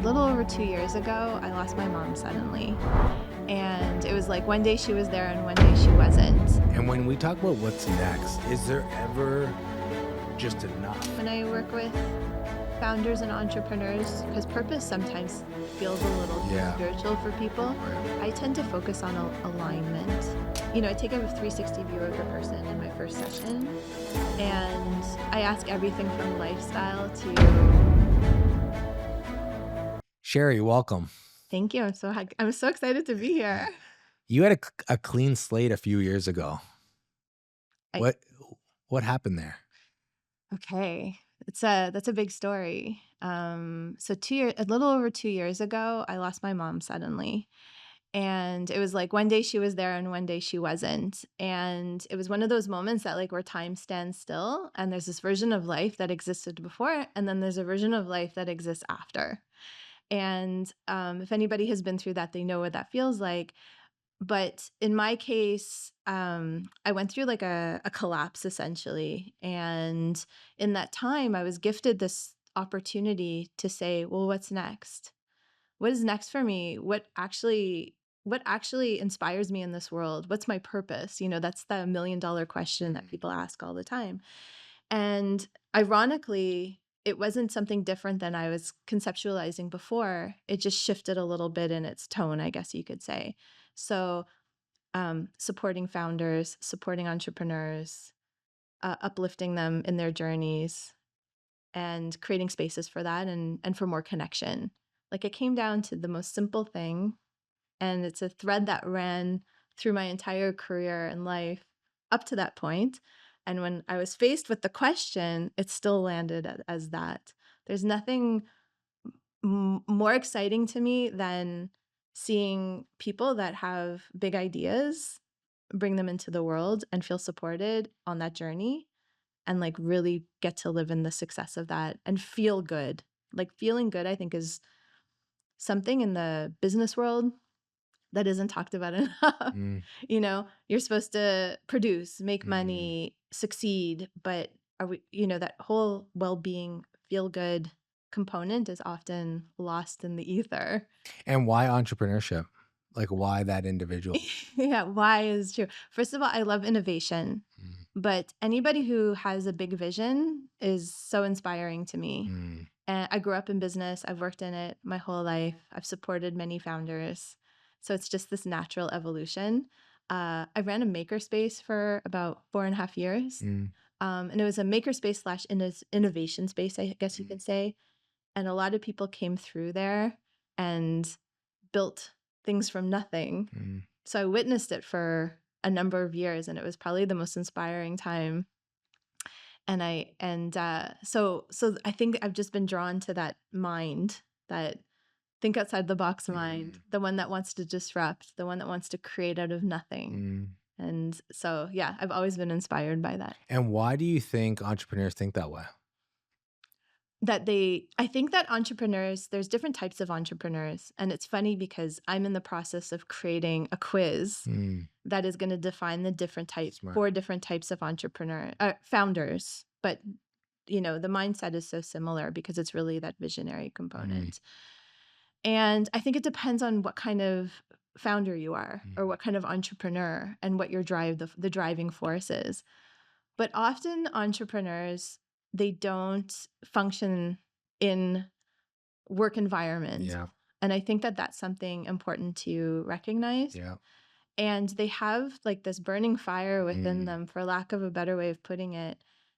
little over 2 years ago, I lost my mom suddenly. And it was like one day she was there and one day she wasn't. And when we talk about what's next, is there ever just enough? When I work with founders and entrepreneurs, because purpose sometimes feels a little too spiritual for people, Right. I tend to focus on alignment. I take a 360 view of the person in my first session, and I ask everything from lifestyle to... Sheri, welcome. Thank you. I'm so excited to be here. You had a clean slate a few years ago. I- What happened there? Okay. That's a big story. So a little over 2 years ago, I lost my mom suddenly. And it was like one day she was there and one day she wasn't. And it was one of those moments that where time stands still and there's this version of life that existed before, and then there's a version of life that exists after. And if anybody has been through that, they know what that feels like. But in my case, I went through a collapse essentially. And in that time, I was gifted this opportunity to say, well, what's next? What is next for me? What actually inspires me in this world? What's my purpose? That's the $1 million question that people ask all the time. And ironically, it wasn't something different than I was conceptualizing before. It just shifted a little bit in its tone, I guess you could say. So, supporting founders, supporting entrepreneurs, uplifting them in their journeys, and creating spaces for that and for more connection. It came down to the most simple thing, and it's a thread that ran through my entire career and life up to that point. And when I was faced with the question, it still landed as that. There's nothing more exciting to me than seeing people that have big ideas, bring them into the world and feel supported on that journey, and really get to live in the success of that and feel good. Feeling good, I think, is something in the business world that isn't talked about enough. You're supposed to produce, make money, succeed, but that whole well-being, feel good component is often lost in the ether. And why entrepreneurship? Why that individual? Yeah, why is true. First of all, I love innovation, but anybody who has a big vision is so inspiring to me. And I grew up in business. I've worked in it my whole life. I've supported many founders. So it's just this natural evolution. I ran a makerspace for about 4.5 years. And it was a makerspace / innovation space, I guess you could say. And a lot of people came through there and built things from nothing. So I witnessed it for a number of years, and it was probably the most inspiring time. So I think I've just been drawn to that mind, that think outside the box mind, the one that wants to disrupt, the one that wants to create out of nothing. And so, yeah, I've always been inspired by that. And why do you think entrepreneurs think that way? I think that entrepreneurs, there's different types of entrepreneurs. And it's funny because I'm in the process of creating a quiz that is going to define the different 4 different types of founders. But, the mindset is so similar because it's really that visionary component. And I think it depends on what kind of founder you are or what kind of entrepreneur and what your the driving force is. But often entrepreneurs, they don't function in work environment. Yeah. And I think that that's something important to recognize. Yeah. And they have this burning fire within them, for lack of a better way of putting it,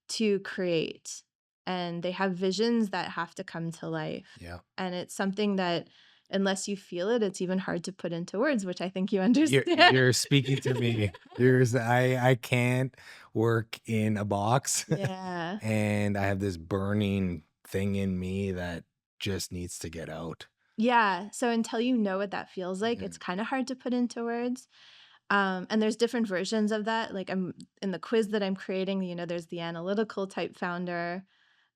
to create. And they have visions that have to come to life. Yeah. And it's something that, unless you feel it, it's even hard to put into words, which I think you understand. You're speaking to me. I can't work in a box. Yeah. And I have this burning thing in me that just needs to get out. Yeah. So until you know what that feels like, it's kind of hard to put into words. And there's different versions of that. I'm in the quiz that I'm creating, there's the analytical type founder,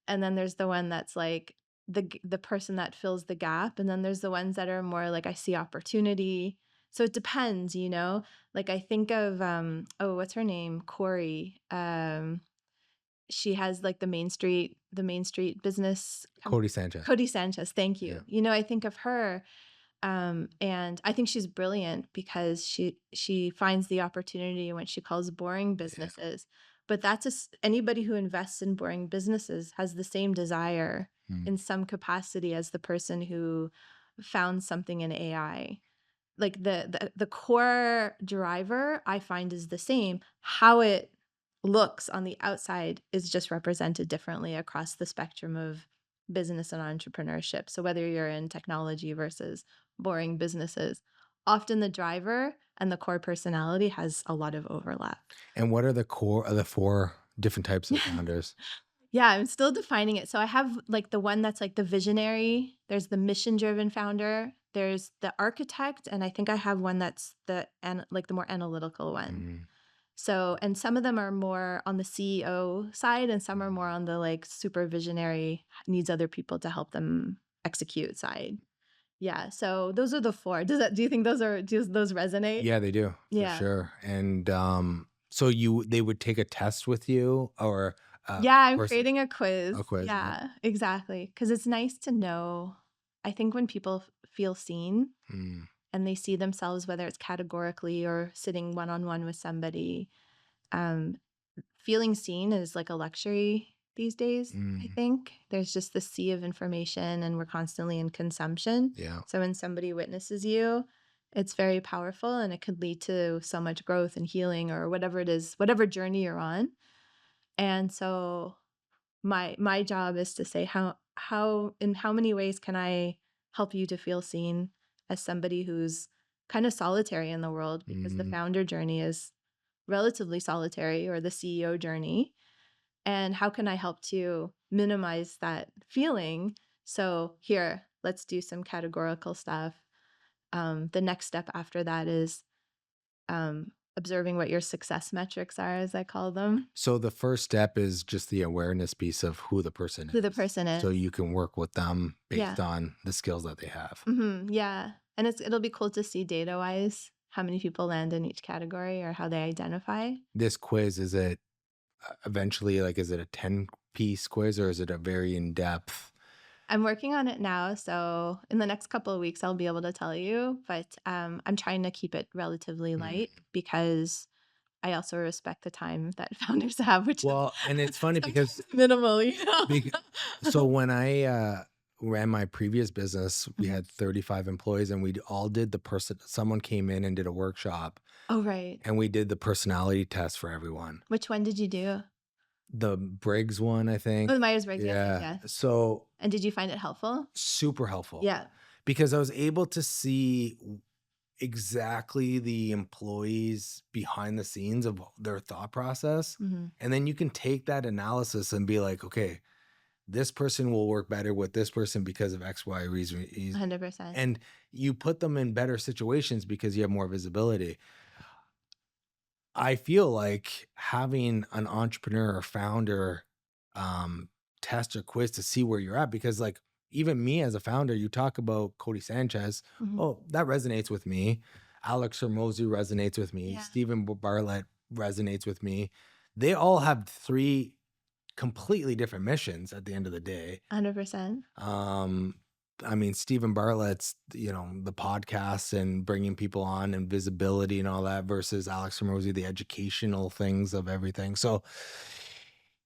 and then there's the one that's the person that fills the gap, and then there's the ones that are more I see opportunity. So it depends, I think of what's her name? Corey. she has like the Main Street business Cody Sanchez. Cody Sanchez, thank Yeah. you. I think of her, and I think she's brilliant because she finds the opportunity in what she calls boring Yeah. businesses. But anybody who invests in boring businesses has the same desire Mm. in some capacity as the person who found something in AI. Like the core driver I find is the same. How it looks on the outside is just represented differently across the spectrum of business and entrepreneurship. So whether you're in technology versus boring businesses, often the driver and the core personality has a lot of overlap. And what are the four different types of founders? Yeah, I'm still defining it. So I have like the one that's like the visionary, there's the mission-driven founder, there's the architect, and I think I have one that's like the more analytical one. Mm. So, and some of them are more on the CEO side and some are more Mm. on the like super visionary, needs other people to help them execute side. Yeah, so those are the four. Do you think do those resonate? Yeah, they do for Yeah. sure. And so they would take a test with you or Yeah, I'm person creating a quiz. a quiz. Yeah. Yeah, exactly. Because it's nice to know. I think when people feel seen Mm. and they see themselves, whether it's categorically or sitting one on one with somebody, um, feeling seen is like a luxury these days. I Mm. think there's just this sea of information and we're constantly in consumption. Yeah. So when somebody witnesses you, it's very powerful and it could lead to so much growth and healing or whatever it is, whatever journey you're on. And so my job is to say how in how many ways can I help you to feel seen as somebody who's kind of solitary in the world because the Mm. founder journey is relatively solitary or the CEO journey, and how can I help to minimize that feeling? So here, let's do some categorical stuff. The next step after that is observing what your success metrics are, as I call them, So the first step is just the awareness piece of who the person who the is. person So is. you can work with them Yeah. based on the skills that they have. Yeah. And it'll be cool to see data wise how many people land in each category or how they identify. This quiz, is it eventually like, is it a 10-piece quiz or is it a very in-depth? I'm working on it now, so in the next couple of weeks I'll be able to tell you, but I'm trying to keep it relatively Mm. light because I also respect the time that founders have, which is Well, and it's funny because sometimes minimal. Bec so when I, ran my previous business, we Mhm. had 35 employees and we all did someone came in and did a workshop Oh, right. and we did the personality test for everyone. Which one did you do? The Briggs one, I Oh, think. the Myers-Briggs, yes, yes, Yeah. yes. So And did you find it helpful? super helpful Yeah. because I was able to see exactly the employees behind the scenes of their thought process. Mhm. And then you can take that analysis and be like, okay, this person will work better with this person because of X, Y reason. 100%. And you put them in better situations because you have more visibility. I feel like having an entrepreneur or founder um, test or quiz to see where you're at, because like even me as a founder, you talk about Cody Sanchez. Mhm. Oh, that resonates with me. Alex Hermosi resonates with me. Yeah. Stephen Bartlett resonates with me. They all have three completely different missions at the end of the day. 100%. Um, I mean, Stephen Bartlett's, the podcast and bringing people on and visibility and all that versus Alex Hermosi, the educational things of everything. So,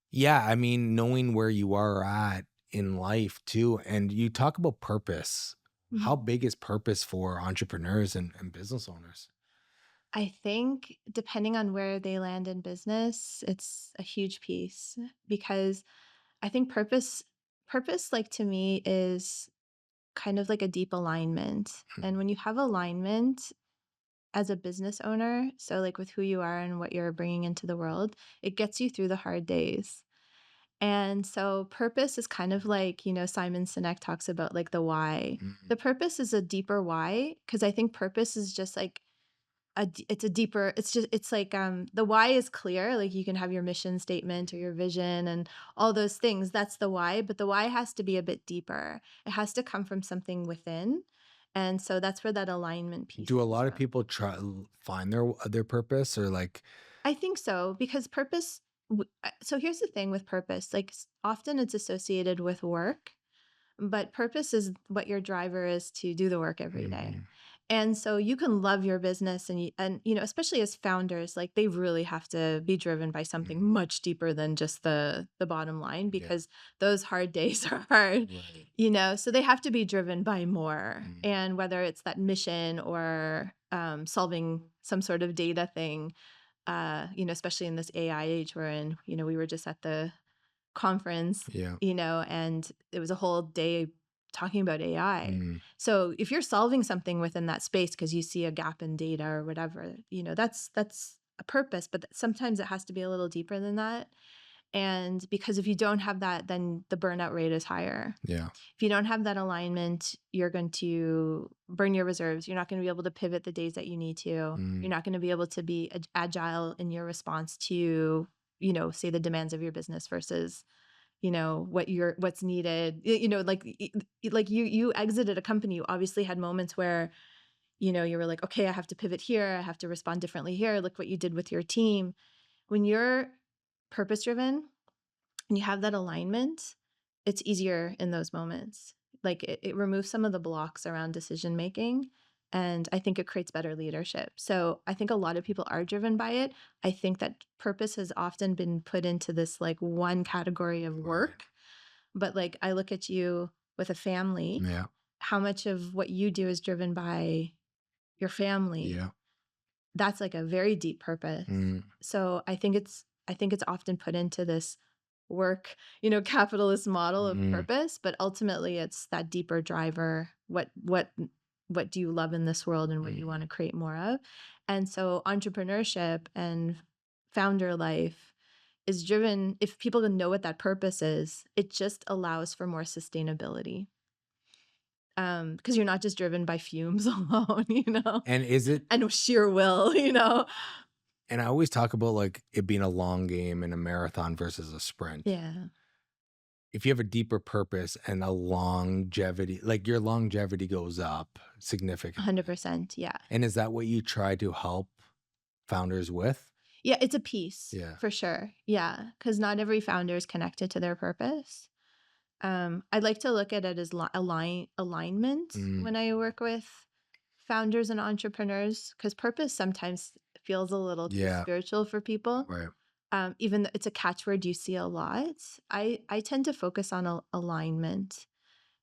yeah, I mean, knowing where you are at in life too. And you talk about purpose. Mhm. How big is purpose for entrepreneurs and business owners? I think depending on where they land in business, it's a huge piece because I think purpose like to me is kind of like a deep alignment. And when you have alignment as a business owner, so like with who you are and what you're bringing into the world, it gets you through the hard days. And so purpose is kind of like, Simon Sinek talks about like the why. Mhm. The purpose is a deeper why because I think purpose is just like it's a deeper it's like the why is clear, like you can have your mission statement or your vision and all those things, that's the why, but the why has to be a bit deeper. It has to come from something within, and so that's where that alignment piece Do a comes lot of from. people try find their purpose or like, I think so because purpose, So here's the thing with purpose. Like often it's associated with work, but purpose is what your driver is to do the work every day. Mm, And so you can love your business and especially as founders, like they really have to be driven by something mm, much deeper than just the bottom line, yeah, because those hard days are hard, right. so they have to be driven by more. Mm, And whether it's that mission or solving some sort of data thing, especially in this AI age we're in, we were just at the conference, yeah. and it was a whole day talking about AI. Mm, So if you're solving something within that space because you see a gap in data or whatever, that's a purpose, but sometimes it has to be a little deeper than that. And because if you don't have that, then the burnout rate is higher. yeah. If you don't have that alignment, you're going to burn your reserves. You're not going to be able to pivot the days that you need to. You're Mm, not going to be able to be agile in your response to, say the demands of your business versus what's needed. Like you exited a company. You obviously had moments where you were like, okay, I have to pivot here, I have to respond differently here. Look what you did with your team. When you're purpose driven and you have that alignment, it's easier in those moments. Like it removes some of the blocks around decision making. And I think it creates better leadership. So I think a lot of people are driven by it. I think that purpose has often been put into this like one category of right. work. But like I look at you with a family, Yeah, how much of what you do is driven by your family? yeah. That's like a very deep purpose. Mm, So I think it's often put into this work, capitalist model of mm, purpose, but ultimately it's that deeper driver. What do you love in this world and what you want mm. to create more of? And so entrepreneurship and founder life is driven, if people can know what that purpose is, it just allows for more sustainability. Because you're not just driven by fumes alone, And is it and sheer will, and I always talk about, like, it being a long game and a marathon versus a sprint. Yeah, If you have a deeper purpose and a longevity like, your longevity goes up significantly. 100%. Yeah. And is that what you try to help founders with? Yeah, it's a piece Yeah. for sure. Yeah, because not every founder is connected to their purpose. I'd like to look at it as alignment Mm, when I work with founders and entrepreneurs, because purpose sometimes feels a little too yeah, spiritual for people. right. Even though it's a catchword you see a lot, I tend to focus on alignment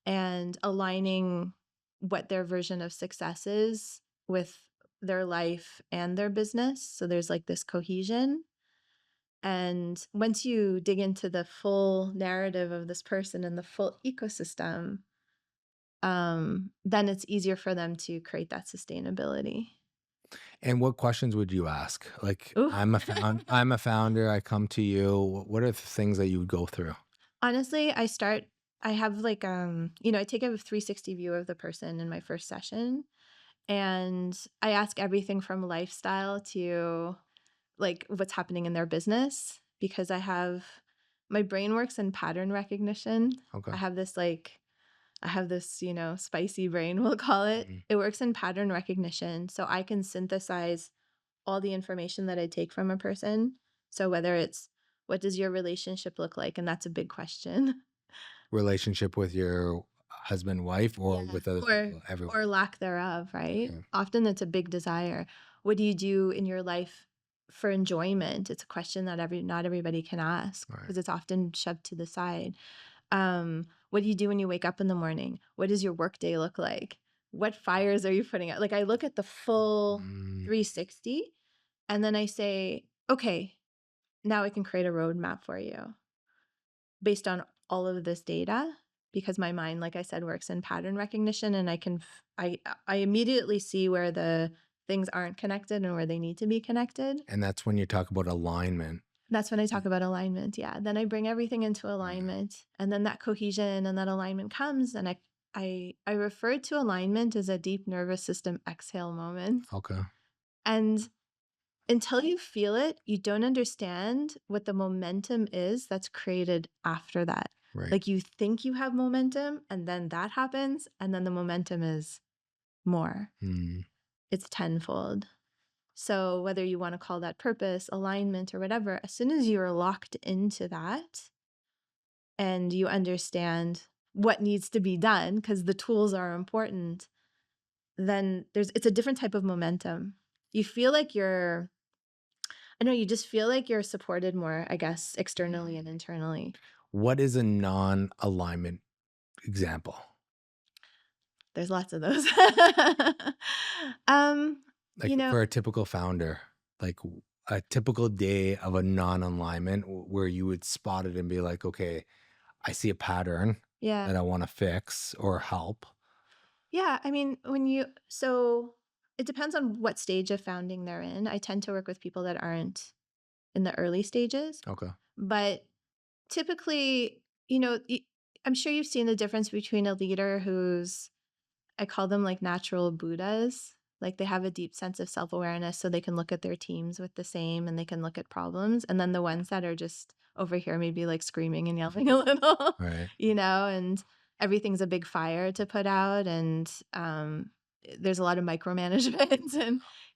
and aligning what their version of success is with their life and their business. So there's like this cohesion. And once you dig into the full narrative of this person and the full ecosystem, then it's easier for them to create that sustainability. And what questions would you ask? Like, Ooh. I'm a founder, I come to you, what are the things that you would go through? Honestly, I have like, I take a 360 view of the person in my first session. And I ask everything from lifestyle to like what's happening in their business, because my brain works in pattern recognition. Okay. I have this like I have this, spicy brain, we'll call it. Mm. It works in pattern recognition. So I can synthesize all the information that I take from a person. So whether it's what does your relationship look like? And that's a big question. Relationship with your husband, wife, or Yeah. with other Or people, everyone? or lack thereof, right? Okay, Often it's a big desire. What do you do in your life for enjoyment? It's a question that not everybody can ask alright. because it's often shoved to the side. What do you do when you wake up in the morning? What does your work day look like? What fires are you putting out? Like I look at the full Mm, 360 and then I say, okay, now I can create a roadmap for you based on all of this data, because my mind, like I said, works in pattern recognition, and I immediately see where the things aren't connected and where they need to be connected. and that's when you talk about alignment. That's when I Y talk about alignment. Yeah. Then I bring everything into Okay, alignment, and then that cohesion and that alignment comes, and I refer to alignment as a deep nervous system exhale moment. okay, And until you feel it, you don't understand what the momentum is that's created after that. right. Like you think you have momentum, and then that happens, and then the momentum is more. Mm. It's tenfold. So whether you want to call that purpose, alignment, or whatever, as soon as you're locked into that and you understand what needs to be done, because the tools are important, then it's a different type of momentum. You feel like I know, you just feel like you're supported more, I guess, externally and internally. What is a non-alignment example? There's lots of those. um, Like you know, for a typical founder, like a typical day of a non-alignment where you would spot it and be like, okay, I see a pattern yeah. that I want to fix or help. Yeah, I mean, so it depends on what stage of founding they're in. I tend to work with people that aren't in the early stages, Okay. but typically, I'm sure you've seen the difference between a leader who's, I call them like natural Buddhas. Like they have a deep sense of self-awareness so they can look at their teams with the same and they can look at problems. And then the ones that are just over here, maybe like screaming and yelling a little, Right. and everything's a big fire to put out. And there's a lot of micromanagement.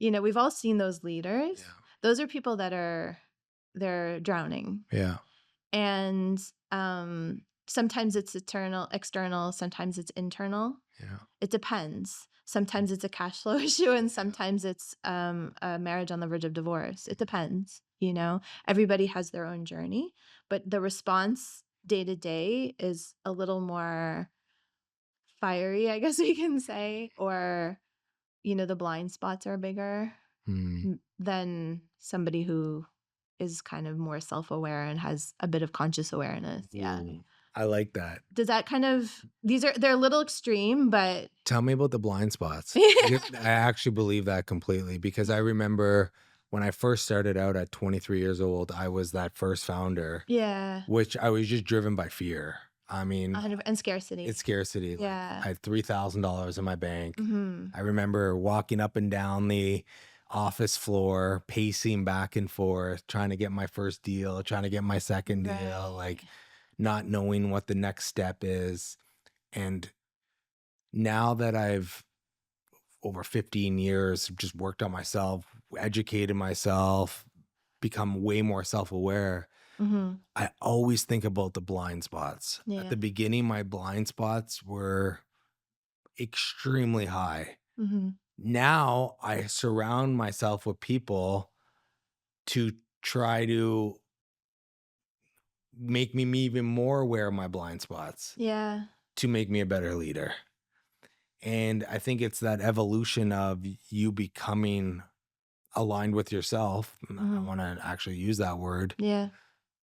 And, we've all seen those leaders. Yeah. Those are people that they're drowning. Yeah. And sometimes it's external, sometimes it's internal. Yeah. It depends. Sometimes it's a cash flow issue and sometimes it's a marriage on the verge of divorce. It depends, Everybody has their own journey, but the response day to day is a little more fiery, I guess we can say, or, the blind spots are bigger than somebody who is kind of more self-aware and has a bit of conscious awareness. Yeah. I like that. Does that they're a little extreme, but Tell me about the blind spots. I actually believe that completely because I remember when I first started out at 23 years old, I was that first founder, yeah, which I was just driven by fear. I mean, 100 and scarcity. it's scarcity. Like, Yeah. I had $3,000 in my bank. Mm-hmm. I remember walking up and down the office floor, pacing back and forth, trying to get my first deal, trying to get my second deal, Right. like not knowing what the next step is. And now that I've over 15 years just worked on myself, educated myself, become way more self-aware, Mm-hmm. I always think about the blind spots. Yeah. At the beginning, my blind spots were extremely high. Mm-hmm. Now I surround myself with people to try to make me even more aware of my blind spots, Yeah. to make me a better leader. And I think it's that evolution of you becoming aligned with yourself. I want to actually use that word. Yeah.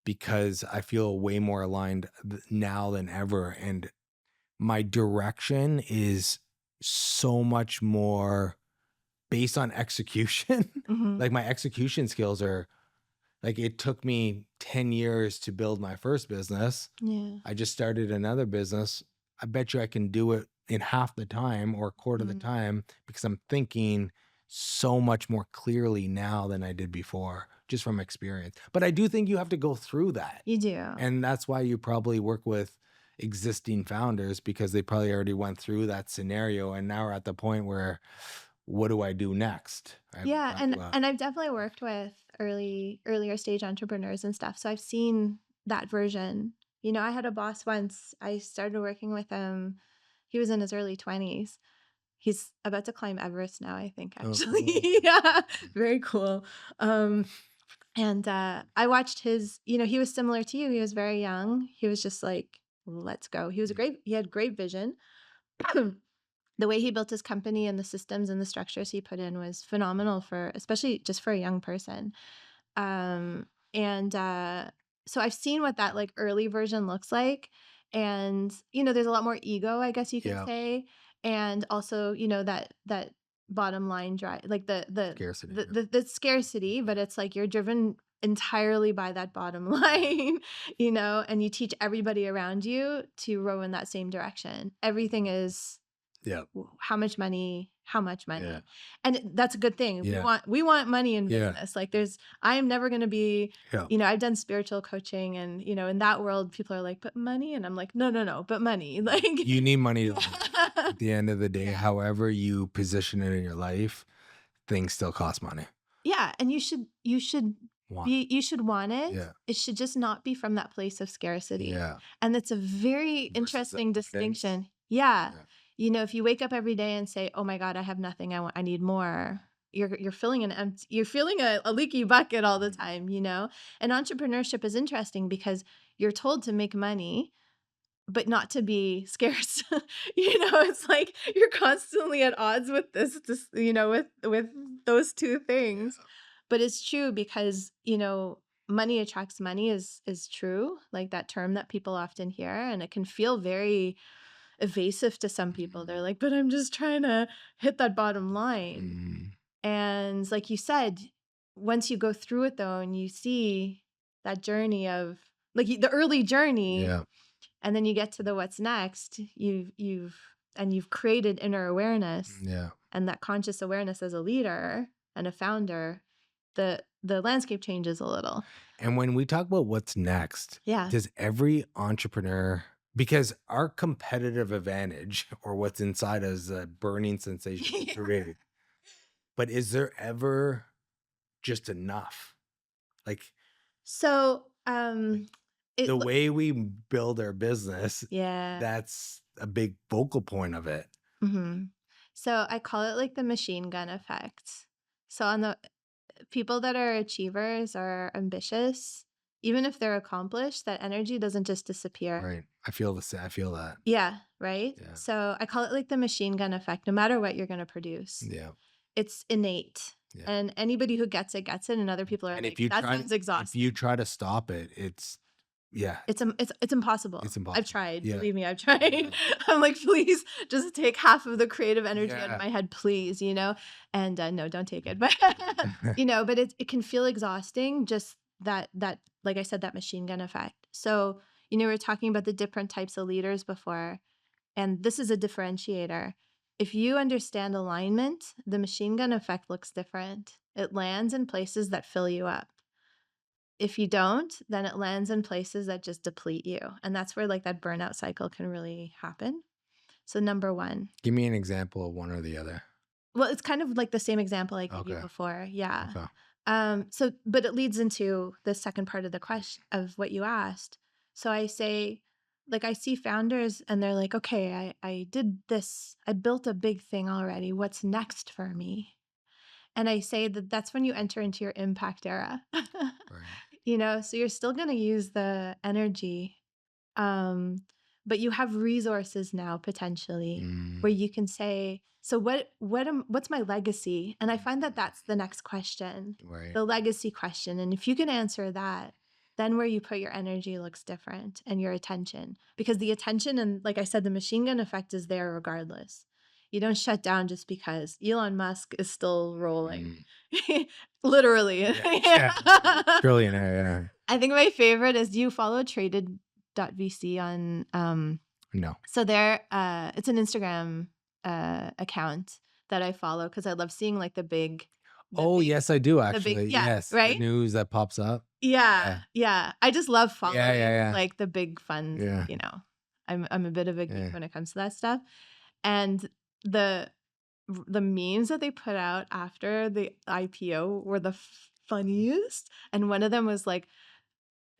Because I feel way more aligned now than ever. And my direction is so much more based on execution. Mm-hmm. Like my execution skills are like, it took me 10 years to build my first business. Yeah. I just started another business. I bet you I can do it in half the time or a quarter of the time because I'm thinking so much more clearly now than I did before, just from experience. But I do think you have to go through that. You do. And that's why you probably work with existing founders because they probably already went through that scenario and now we're at the point where, what do I do next? Right? Yeah, and I've definitely worked with earlier stage entrepreneurs and stuff. So I've seen that version. I had a boss once. I started working with him. He was in his early 20s. He's about to climb Everest now, I think, actually. Oh, cool. Yeah, very cool. And I watched he was similar to you. He was very young. He was just like, let's go. He had great vision. The way he built his company and the systems and the structures he put in was phenomenal especially just for a young person. And so I've seen what that like early version looks like. And, there's a lot more ego, I guess you could say. And also, that bottom line drive, like the Scarcity. the scarcity, but it's like you're driven entirely by that bottom line, and you teach everybody around you to row in that same direction. Everything is how much money. Yeah. And that's a good thing. Yeah. We want money in Yeah. business. Like I am never going to be, Yeah. I've done spiritual coaching and, in that world, people are like, but money. And I'm like, no, but money. Like You need money to live. At the end of the day, Yeah. however you position it in your life, things still cost money. Yeah, and Want. you should want it. Yeah. It should just not be from that place of scarcity. Yeah. And it's a very Versus interesting abundance. distinction. Yeah. Yeah. If you wake up every day and say, "Oh my God, I have nothing. I need more." You're feeling you're feeling a leaky bucket all the Mhm. time. And entrepreneurship is interesting because you're told to make money, but not to be scarce. It's like you're constantly at odds with with those two things. Yeah. But it's true because, money attracts money is true, like that term that people often hear, and it can feel very evasive to some people. They're Mhm. like, "But I'm just trying to hit that bottom line." Mhm. And like you said, once you go through it though and you see that journey of like the early journey, Yeah. and then you get to the what's next, you've created inner awareness Yeah. and that conscious awareness as a leader and a founder, the landscape changes a little. And when we talk about what's next, Yeah. does every entrepreneur, because our competitive advantage or what's inside us is a burning sensation to create, but is there ever just enough? Like, So, like it the way we build our business, yeah. that's a big focal point of it. hmm So I call it like the machine gun effect. So on the people that are achievers or ambitious, even if they're accomplished, that energy doesn't just disappear. Right. I feel the same. I feel that. Yeah, right? Yeah. So I call it like the machine gun effect, no matter what you're going to produce. Yeah. It's innate. Yeah. And anybody who gets it, and other people are And like, that sounds if you exhausting. try to stop it, yeah, It's impossible. it's I've impossible. tried. Yeah. Believe me, I've tried. Yeah. I'm like, please just take half of the creative energy out of Yeah. my head, please. And no, don't take it. But but it can feel exhausting. Just that like I said, that machine gun effect. So we were talking about the different types of leaders before, and this is a differentiator. If you understand alignment, the machine gun effect looks different. It lands in places that fill you up. If you don't, then it lands in places that just deplete you. And that's where like that burnout cycle can really happen. So number one. Give me an example of one or the other. Well, it's kind of like the same example I gave you Okay. before. Yeah. Okay. But it leads into the second part of the question of what you asked. So I say, like, I see founders and they're like, okay, I did this, I built a big thing already. What's next for me? And I say that that's when you enter into your impact era. Right. So you're still going to use the energy, um, but you have resources now potentially Mm, where you can say, so what's my legacy? And I find that that's the next question, right. the legacy question. And if you can answer that, then where you put your energy looks different and your attention, because the attention and like I said, the machine gun effect is there regardless. You don't shut down just because Elon Musk is still rolling. Mm. Literally. Yeah. Yeah. Trillionaire. I think my favorite is, do you follow traded.vc on Yeah. No. so they're it's an Instagram account that I follow because I love seeing like the Oh, big yes, I do the big actually. yeah, Yes. The right? news that pops up. Yeah, Yeah. yeah. I just love Yeah. following Yeah. like the big funds, Yeah. I'm a bit of a geek Yeah. when it comes to that stuff. And the the memes that they put out after the IPO were the funniest. And one of them was like,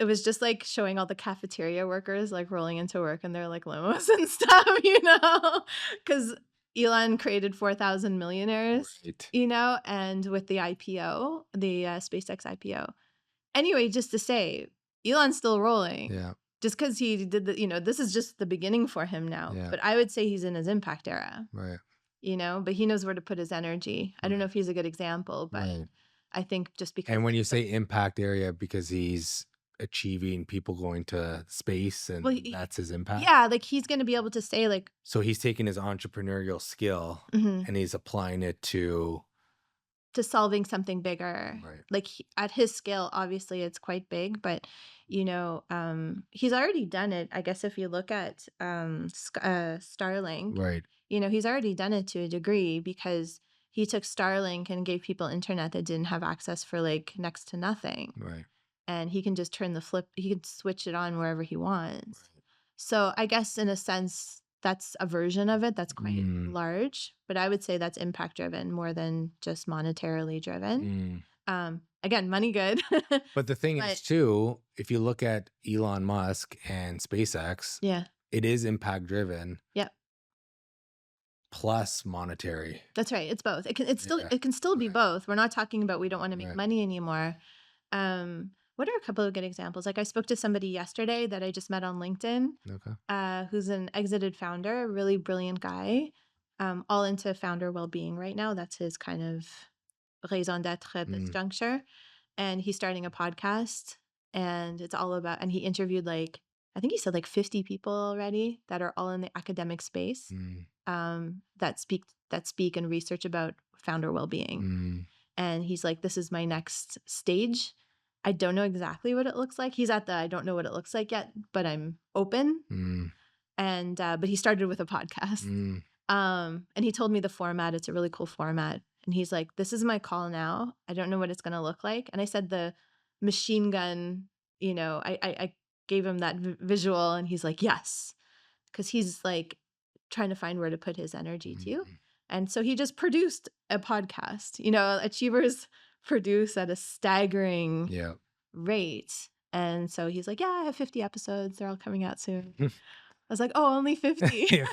it was just like showing all the cafeteria workers like rolling into work in their like limos and stuff. Because Elon created 4,000 millionaires, Right. and with the IPO, the SpaceX IPO. Anyway, just to say, Elon's still rolling. Yeah. Just because he did this is just the beginning for him now. Yeah. But I would say he's in his impact era, Right. but he knows where to put his energy. I don't know Right. if he's a good example, but Right. I think just because And when you it's say impact area, because he's achieving people going to space and well, that's his impact. yeah, like he's going to be able to say like, So he's taking his entrepreneurial skill mhm, and he's applying it to to solving something bigger. right. Like at his scale, obviously it's quite big, but he's already done it. I guess if you look at Starlink, Right. he's already done it to a degree because he took Starlink and gave people internet that didn't have access for like next to nothing. Right. And he can just he can switch it on wherever he wants. Right. So I guess in a sense, that's a version of it that's quite Mm, large, but I would say that's impact driven more than just monetarily driven. mm. Again, money good. But the thing But is too, if you look at Elon Musk and SpaceX, yeah, it is impact driven yep, plus monetary. that's right. It's both. Yeah. It can still be Right. both. We're not talking about we don't want to make Right. money anymore. What are a couple of good examples? Like I spoke to somebody yesterday that I just met on LinkedIn, Okay. who's an exited founder, a really brilliant guy, all into founder well-being right now. That's his kind of raison d'être at this Mm, juncture. And he's starting a podcast, and it's all about, and he interviewed like, I think he said like 50 people already that are all in the academic space, mm, that speak and research about founder well-being. mm, And he's like, this is my next stage. I don't know exactly what it looks like. He's at the I don't know what it looks like yet, but I'm open. mm, And but he started with a podcast. mm, And he told me the format. It's a really cool format. And he's like, this is my call now. I don't know what it's gonna look like. And I said the machine gun, I gave him that visual, and he's like, yes. Because he's like trying to find where to put his energy too. mm. And so he just produced a podcast. Achievers produce at a staggering Yeah. rate. And so he's like, yeah, I have 50 episodes. They're all coming out soon. I was like, oh, only 50. Yeah.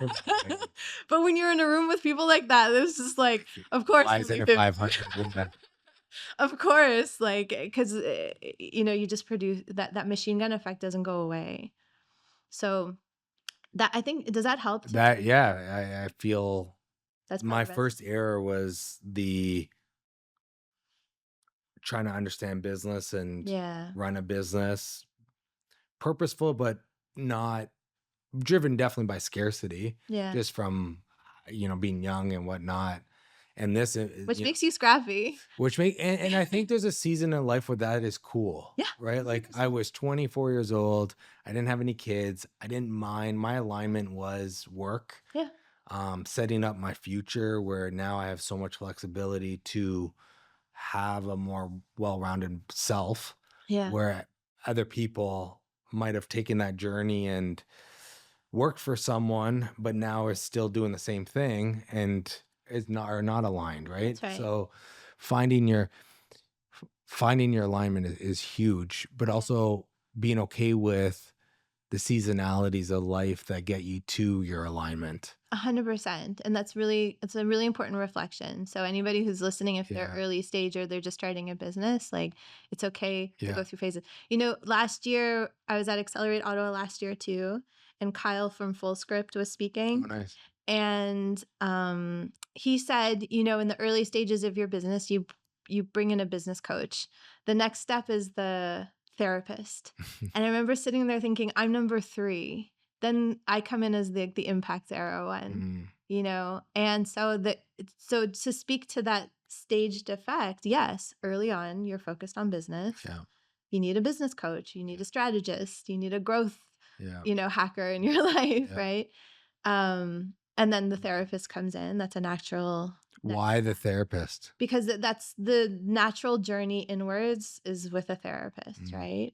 But when you're in a room with people like that, it's just like, of course, Why is only it a 50. 500? Of course, like, because, you just produce that machine gun effect doesn't go away. So that, I think, does that help to That, kind of, yeah, I feel that's part my of it. first error was the trying to understand business and Yeah. run a business, purposeful, but not driven definitely by scarcity, Yeah. just from, being young and whatnot. And this, Which makes you scrappy. which and I think there's a season in life where that is cool. Yeah. Right. Like I 100%. was 24 years old. I didn't have any kids. I didn't mind. My alignment was work, Yeah. setting up my future where now I have so much flexibility to have a more well-rounded self, Yeah. where other people might have taken that journey and worked for someone, but now is still doing the same thing and are not aligned, right? That's right. So finding your finding your alignment is huge, but Yeah. also being okay with the seasonalities of life that get you to your alignment. 100%. And it's a really important reflection. So anybody who's listening, if they're Yeah. early stage or they're just starting a business, like it's okay to Yeah. go through phases. Last year I was at Accelerate Ottawa last year too, and Kyle from Full Script was Oh, speaking. nice. And he said, in the early stages of your business, you bring in a business coach. The next step is the therapist. And I remember sitting there thinking, I'm number 3. Then I come in as the impact era one, Mm, and so to speak to that staged effect, yes, early on you're focused on business. yeah. You need a business coach, you need a strategist, you need a growth, Yeah. hacker in your life, Yeah. right? And then the therapist comes in. That's a natural next Why the step. therapist? Because that's the natural journey inwards is with a therapist, Mm. right?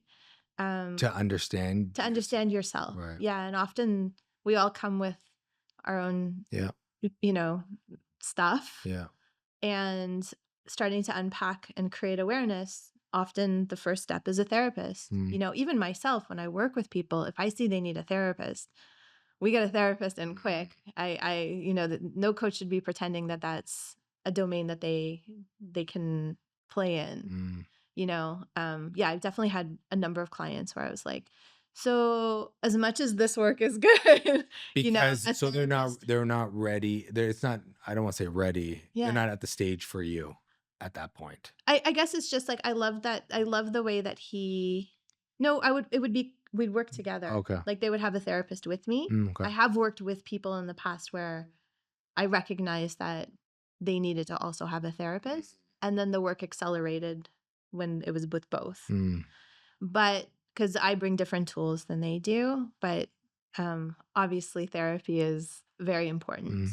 To understand To understand yourself. Right. Yeah. And often we all come with our own, Yeah. stuff, Yeah. and starting to unpack and create awareness. Often the first step is a therapist. Mm. Even myself, when I work with people, if I see they need a therapist, we get a therapist in quick. No coach should be pretending that that's a domain that they can play in. Mm. Yeah, I've definitely had a number of clients where I was like, so as much as this work is good, Because a so they're therapist. not ready. It's not, I don't want to say ready. They're Yeah. not at the stage for you at that point. I guess it's just like I love that. I love the way that he. No, we'd work together. Okay. Like they would have a therapist with me. Okay. I have worked with people in the past where I recognized that they needed to also have a therapist, and then the work accelerated when it was with both. Mm. But because I bring different tools than they do, but obviously therapy is very important. Mm.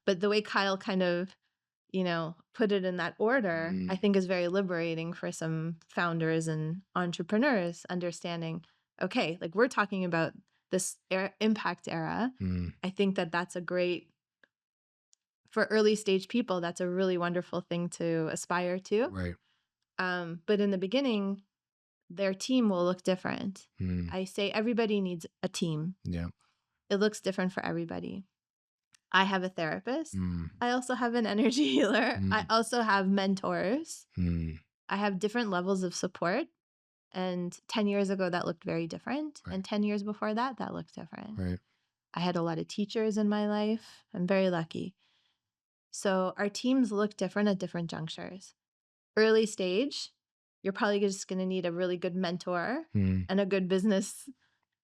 But the way Kyle kind of put it in that order, I Mm. think is very liberating for some founders and entrepreneurs, understanding, okay, like we're talking about this impact era. Mm. I think that that's a great, for early stage people, that's a really wonderful thing to aspire to. Right. But in the beginning, their team will look different. Mm. I say everybody needs a team. Yeah. It looks different for everybody. I have a therapist. Mm. I also have an energy healer. I Mm. also have mentors. Mm. I have different levels of support. And 10 years ago, that looked very different. Right. And 10 years before that, that looked different. Right. I had a lot of teachers in my life. I'm very lucky. So our teams look different at different junctures. Early stage, you're probably just going to need a really good mentor Mm. and a good business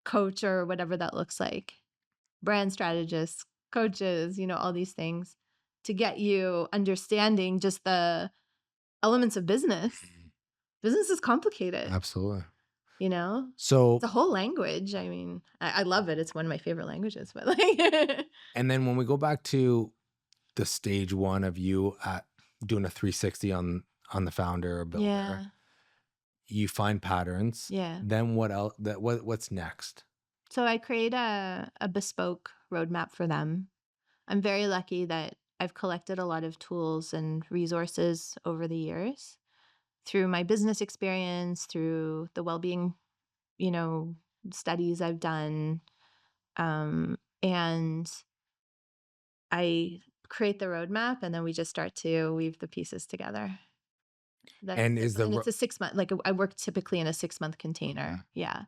coach or whatever that looks like. Brand strategists, coaches, all these things to get you understanding just the elements of business. Business is complicated, Absolutely. It's So, a whole language. I mean, I love it. It's one of my favorite languages, but like, and then when we go back to the stage one of you at doing a 360 on the founder or builder, yeah, you find patterns. yeah. Then what else? What's next? So I create a bespoke roadmap for them. I'm very lucky that I've collected a lot of tools and resources over the years through my business experience, through the well-being, you know, studies I've done. And I create the roadmap and then we just start to weave the pieces together. And is the And it's a 6 month, like I work typically in a 6 month container. okay. Yeah.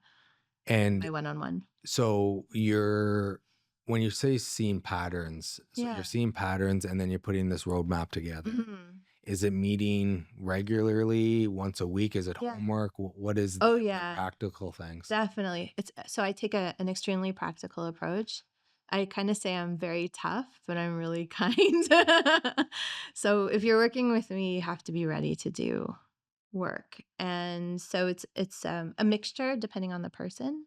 And My one-on-one. so when you say seeing patterns, so Yeah. you're seeing patterns and then you're putting this roadmap together. Mhm. Is it meeting regularly, once a week? Is it Yeah. homework? What is Oh, the yeah. practical things? Definitely. So I take an extremely practical approach. I kind of say I'm very tough, but I'm really kind. So if you're working with me, you have to be ready to do work. And so it's a mixture depending on the person.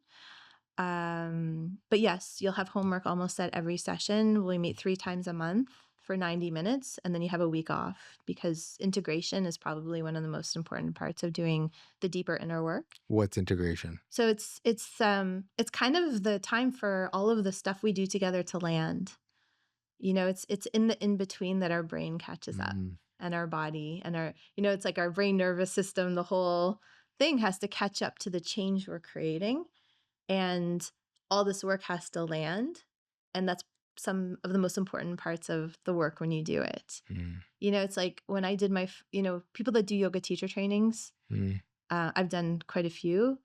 But yes, you'll have homework almost at every session. We meet 3 times a month for 90 minutes, and then you have a week off because integration is probably one of the most important parts of doing the deeper inner work. What's integration? So it's kind of the time for all of the stuff we do together to land. It's in the in between that our brain catches up Mm. and our body and it's like our brain nervous system, the whole thing has to catch up to the change we're creating. And all this work has to land. And that's some of the most important parts of the work when you do it. Mm. It's like when I did people that do yoga teacher trainings, Mm. I've done quite a few.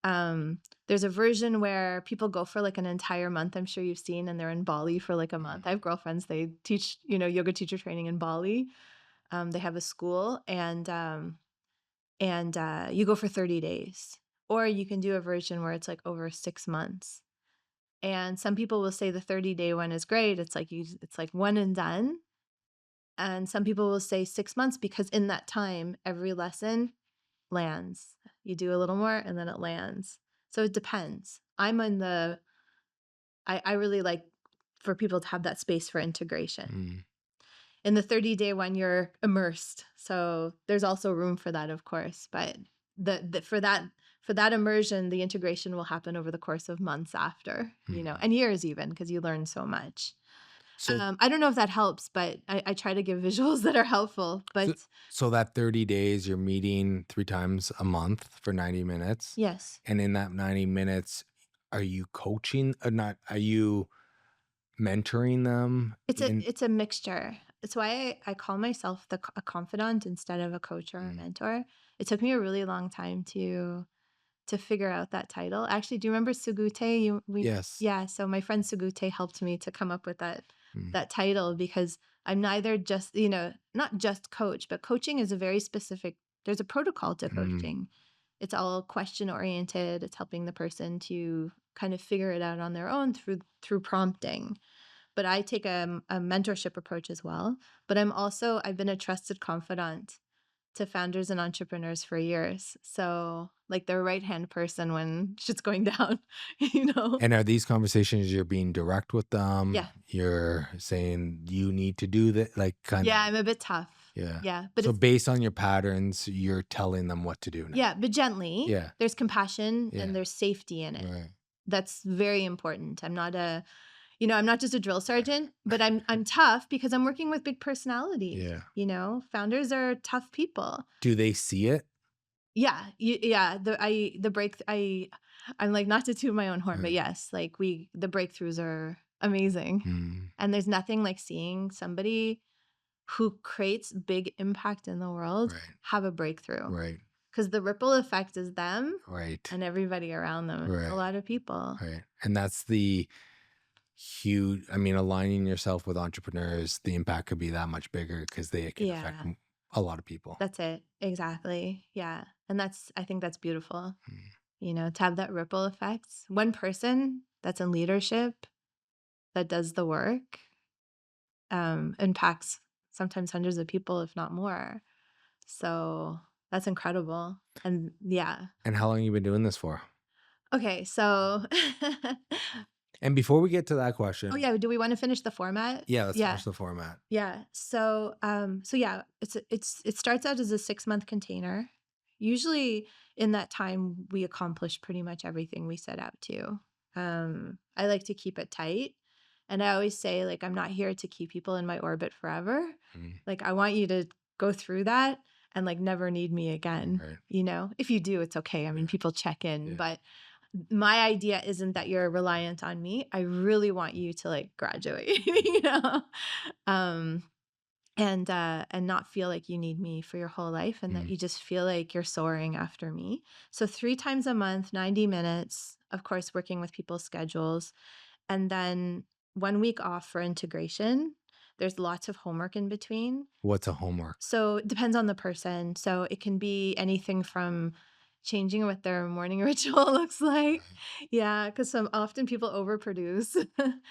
There's a version where people go for like an entire month, I'm sure you've seen, and they're in Bali for like a month. I have girlfriends, they teach, yoga teacher training in Bali. They have a school and you go for 30 days. Or you can do a version where it's like over 6 months. And some people will say the 30-day one is great. It's like one and done. And some people will say 6 months because in that time, every lesson lands. You do a little more and then it lands. So it depends. I really like for people to have that space for integration. Mm. In the 30-day one, you're immersed. So there's also room for that, of course. But for that immersion, the integration will happen over the course of months after, and years even, because you learn so much. So, I don't know if that helps, but I try to give visuals that are helpful. But so that 30 days, you're meeting 3 times a month for 90 minutes. yes, And in that 90 minutes, are you coaching or not? Are you mentoring them? it's a mixture. It's why I call myself a confidant instead of a coach or a Mm. mentor. It took me a really long time to figure out that title. Actually, do you remember Sugute? Yes. Yeah. So my friend Sugute helped me to come up with Mm. that title because I'm neither just not just coach, but coaching is a very specific. There's a protocol to Mm. coaching. It's all question oriented. It's helping the person to kind of figure it out on their own through prompting. But I take a mentorship approach as well. But I've been a trusted confidant to founders and entrepreneurs for years. So like their right-hand person when shit's going down, And are these conversations you're being direct with them? Yeah. You're saying you need to do that, like kind Yeah, of. I'm a bit tough. Yeah. Yeah. But So it's based on your patterns, you're telling them what to do now. yeah, but gently. Yeah. There's compassion Yeah. and there's safety in it. Right. That's very important. I'm not You know, I'm not just a drill sergeant, but I'm tough because I'm working with big personalities. Yeah. You know, founders are tough people. Do they see it? Yeah, yeah. I'm like, not to toot my own horn, but yes, like the breakthroughs are amazing, Mm, and there's nothing like seeing somebody who creates big impact in the world right. have a breakthrough, Right. because the ripple effect is them Right. and everybody around them. It's a Right. lot of people. Right. And that's the huge, I mean, aligning yourself with entrepreneurs, the impact could be that much bigger because they can affect Yeah, a lot of people. that's it. Exactly. Yeah. And I think that's beautiful, Mm. you know, to have that ripple effect. One person that's in leadership that does the work impacts sometimes hundreds of people, if not more. So that's incredible. And yeah. And how long you been doing this for? Okay. So, And before we get to that oh, question, yeah. Do we want to finish the format? yeah, let's Yeah. finish the format. Yeah. So yeah, it starts out as a 6-month container. Usually in that time we accomplish pretty much everything we set out to. I like to keep it tight. And I always say, like, I'm not here to keep people in my orbit forever. Mm, Like, I want you to go through that and like never need me again. right. You know, if you do, it's okay. I mean, Yeah. people check in, Yeah. but my idea isn't that you're reliant on me. I really want you to like graduate, you know? Um, and not feel like you need me for your whole life, and that Mm. you just feel like you're soaring after me. So 3 times a month, 90 minutes, of course, working with people's schedules, and then 1 week off for integration. There's lots of homework in between. What's a homework? So it depends on the person. So it can be anything from changing what their morning ritual looks like. Yeah, because some often people overproduce.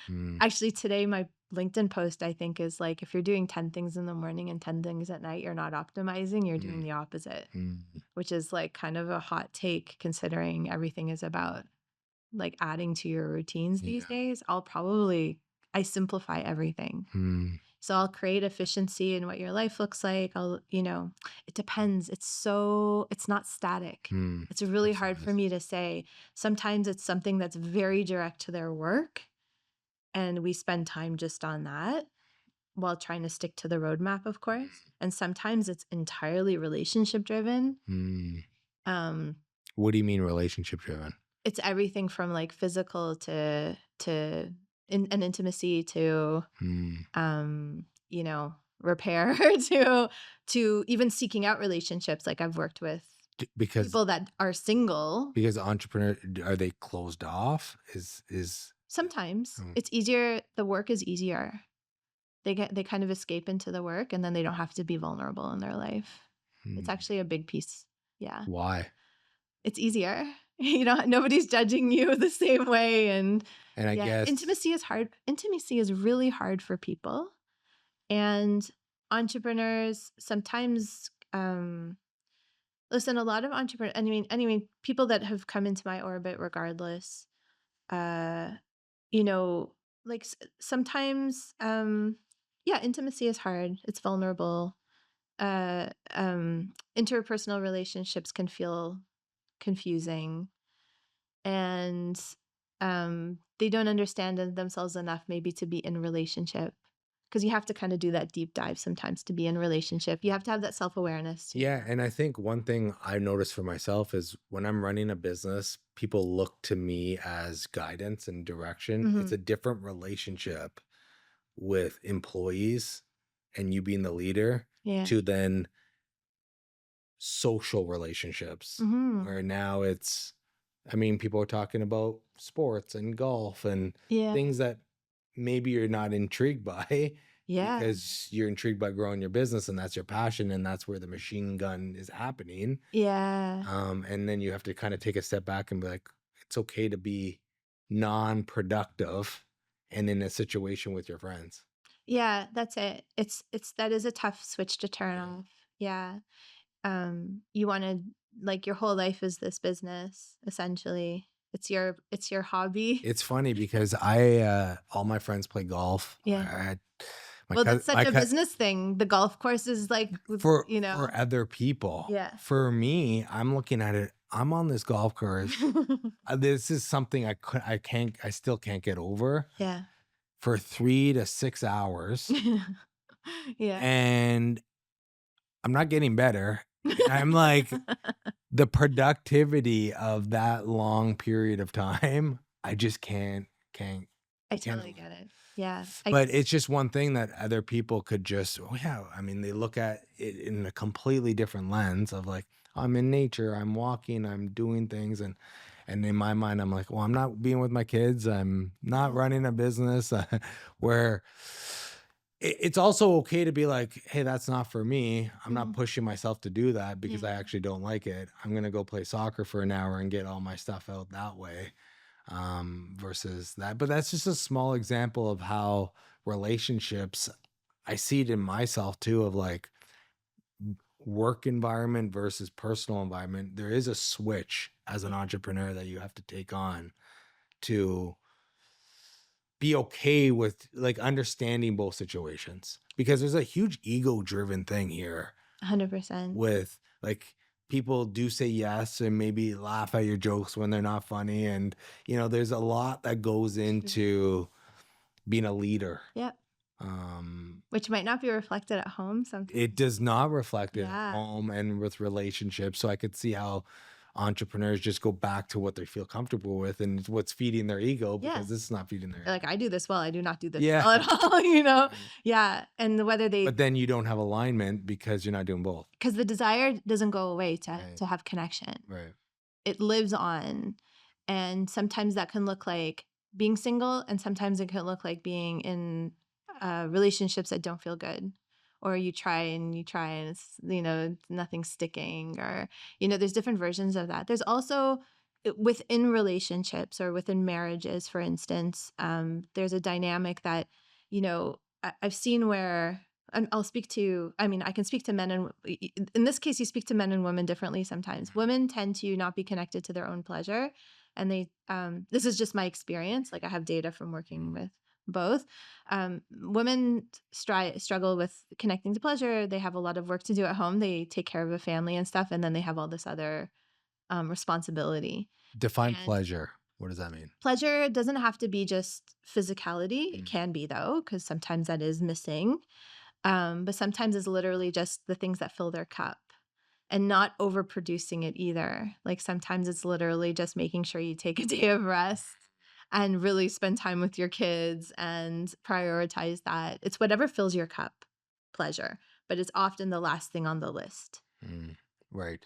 Mm, Actually, today my LinkedIn post, I think, is like, if you're doing 10 things in the morning and 10 things at night, you're not optimizing, you're doing mm, the opposite, mm. which is like kind of a hot take considering everything is about like adding to your routines these Yeah. days. I simplify everything. Mm, So I'll create efficiency in what your life looks like. It depends. It's not static. mm. It's really That's hard for nice. me to say. Sometimes it's something that's very direct to their work, and we spend time just on that while trying to stick to the roadmap, of course. And sometimes it's entirely relationship driven. Mm. Um, What do you mean relationship driven? it's everything from like physical and intimacy to Mm. you know, repair to even seeking out relationships. Like, I've worked with Because people that are single. entrepreneur, are they closed off? Is Sometimes mm, it's easier. The work is easier. They kind of escape into the work, and then they don't have to be vulnerable in their life. It's mm. actually a big piece. Yeah. Why? It's easier. You know, nobody's judging you the same way. And And I yeah, guess intimacy is hard. Intimacy is really hard for people. And entrepreneurs sometimes, listen, a lot of entrepreneurs, I mean, people that have come into my orbit regardless, uh, you know, like sometimes, yeah, intimacy is hard. It's vulnerable. Interpersonal relationships can feel confusing, and they don't understand themselves enough maybe to be in relationship, because you have to kind of do that deep dive sometimes to be in relationship. You have to have that self-awareness too. yeah, and I think one thing I noticed for myself is when I'm running a business, people look to me as guidance and direction. It's Hmm. a different relationship with employees and you being the leader Yeah. to then social relationships Hmm. where now it's, I mean, people are talking about sports and golf and Yeah. things that maybe you're not intrigued by Yeah. because you're intrigued by growing your business and that's your passion and that's where the machine gun is happening. Yeah. And then you have to kind of take a step back and be like, it's okay to be non-productive and in a situation with your friends. Yeah, that's it. That is a tough switch to turn off. Yeah. You want to, like, your whole life is this business essentially. It's your hobby. It's funny because all my friends play golf. Yeah. My Well, cousin, that's such a business thing. The golf course is like, for you know. other people. Yeah. For me, I'm looking at it. I'm on this golf course. This is something I still can't get over. Yeah. for 3 to 6 hours, Yeah. and I'm not getting better. And I'm like, the productivity of that long period of time, I just can't I totally handle it. get it. Yeah. I But it's just one thing that other people could just, oh yeah, I mean, they look at it in a completely different lens of like, I'm in nature, I'm walking, I'm doing things, and in my mind, I'm like, well, I'm not being with my kids, I'm not Yeah. running a business, where it's also okay to be like, hey, that's not for me. I'm not Mhm. pushing myself to do that because I Yeah. actually don't like it. I'm gonna go play soccer for an hour and get all my stuff out that way, versus that. But that's just a small example of how relationships, I see it in myself too, of like work environment versus personal environment. There is a switch as an Yeah. entrepreneur that you have to take on to be okay with like understanding both situations, because there's a huge ego driven thing here 100%. with like people do say yes and maybe laugh at your jokes when they're not funny, and there's a lot that goes True. into being a leader. Yeah. um Which might not be reflected at home it sometimes. does not reflect it at Yeah. home and with relationships, so I could see how entrepreneurs just go back to what they feel comfortable with and what's feeding their ego, Yeah. because this is not feeding their Like, ego. I do this well, I do not do this Yeah. well at all, you know? Right. Yeah, and whether they But then you don't have alignment because you're not doing both. because the desire doesn't go away to Right. have connection. Right. It lives on, and sometimes that can look like being single, and sometimes it can look like being in, relationships that don't feel good, or you try and it's, nothing's sticking, or, there's different versions of that. There's also within relationships or within marriages, for instance, there's a dynamic that, I've seen where, and I'll speak to, I mean, I can speak to men and in this case, you speak to men and women differently sometimes. Women tend to not be connected to their own pleasure. And this is just my experience. Like, I have data from working with both. Women struggle with connecting to pleasure. They have a lot of work to do at home. They take care of a family and stuff. And then they have all this other responsibility. Define And pleasure. What does that mean? pleasure doesn't have to be just physicality. It Mm. can be, though, because sometimes that is missing. But sometimes it's literally just the things that fill their cup and not overproducing it either. Like, sometimes it's literally just making sure you take a day of rest and really spend time with your kids and prioritize that. It's whatever fills your cup, pleasure, but it's often the last thing on the list. Mm. Right.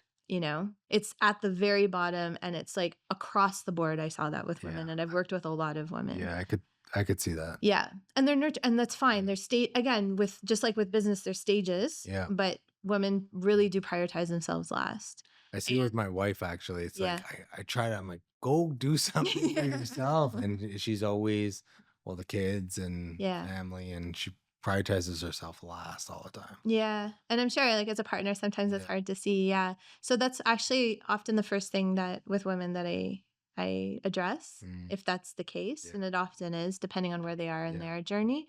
It's at the very bottom, and it's like across the board. I saw that with Yeah. women, and I've worked with a lot of women. Yeah, I could see that. Yeah, and they're and that's fine. Mm. There's state again with just like with business, there's stages, Yeah. but women really do prioritize themselves last. I see it with And my wife actually. It's like yeah. I try to, I'm like, go do something for yourself. And she's always, well, the kids and Yeah. family, and she prioritizes herself last all the time. Yeah. And I'm sure, like, as a partner, sometimes it's Yeah. hard to see. Yeah. So that's actually often the first thing that with women that I address, Mm. if that's the case, Yeah. and it often is, depending on where they are in Yeah. their journey.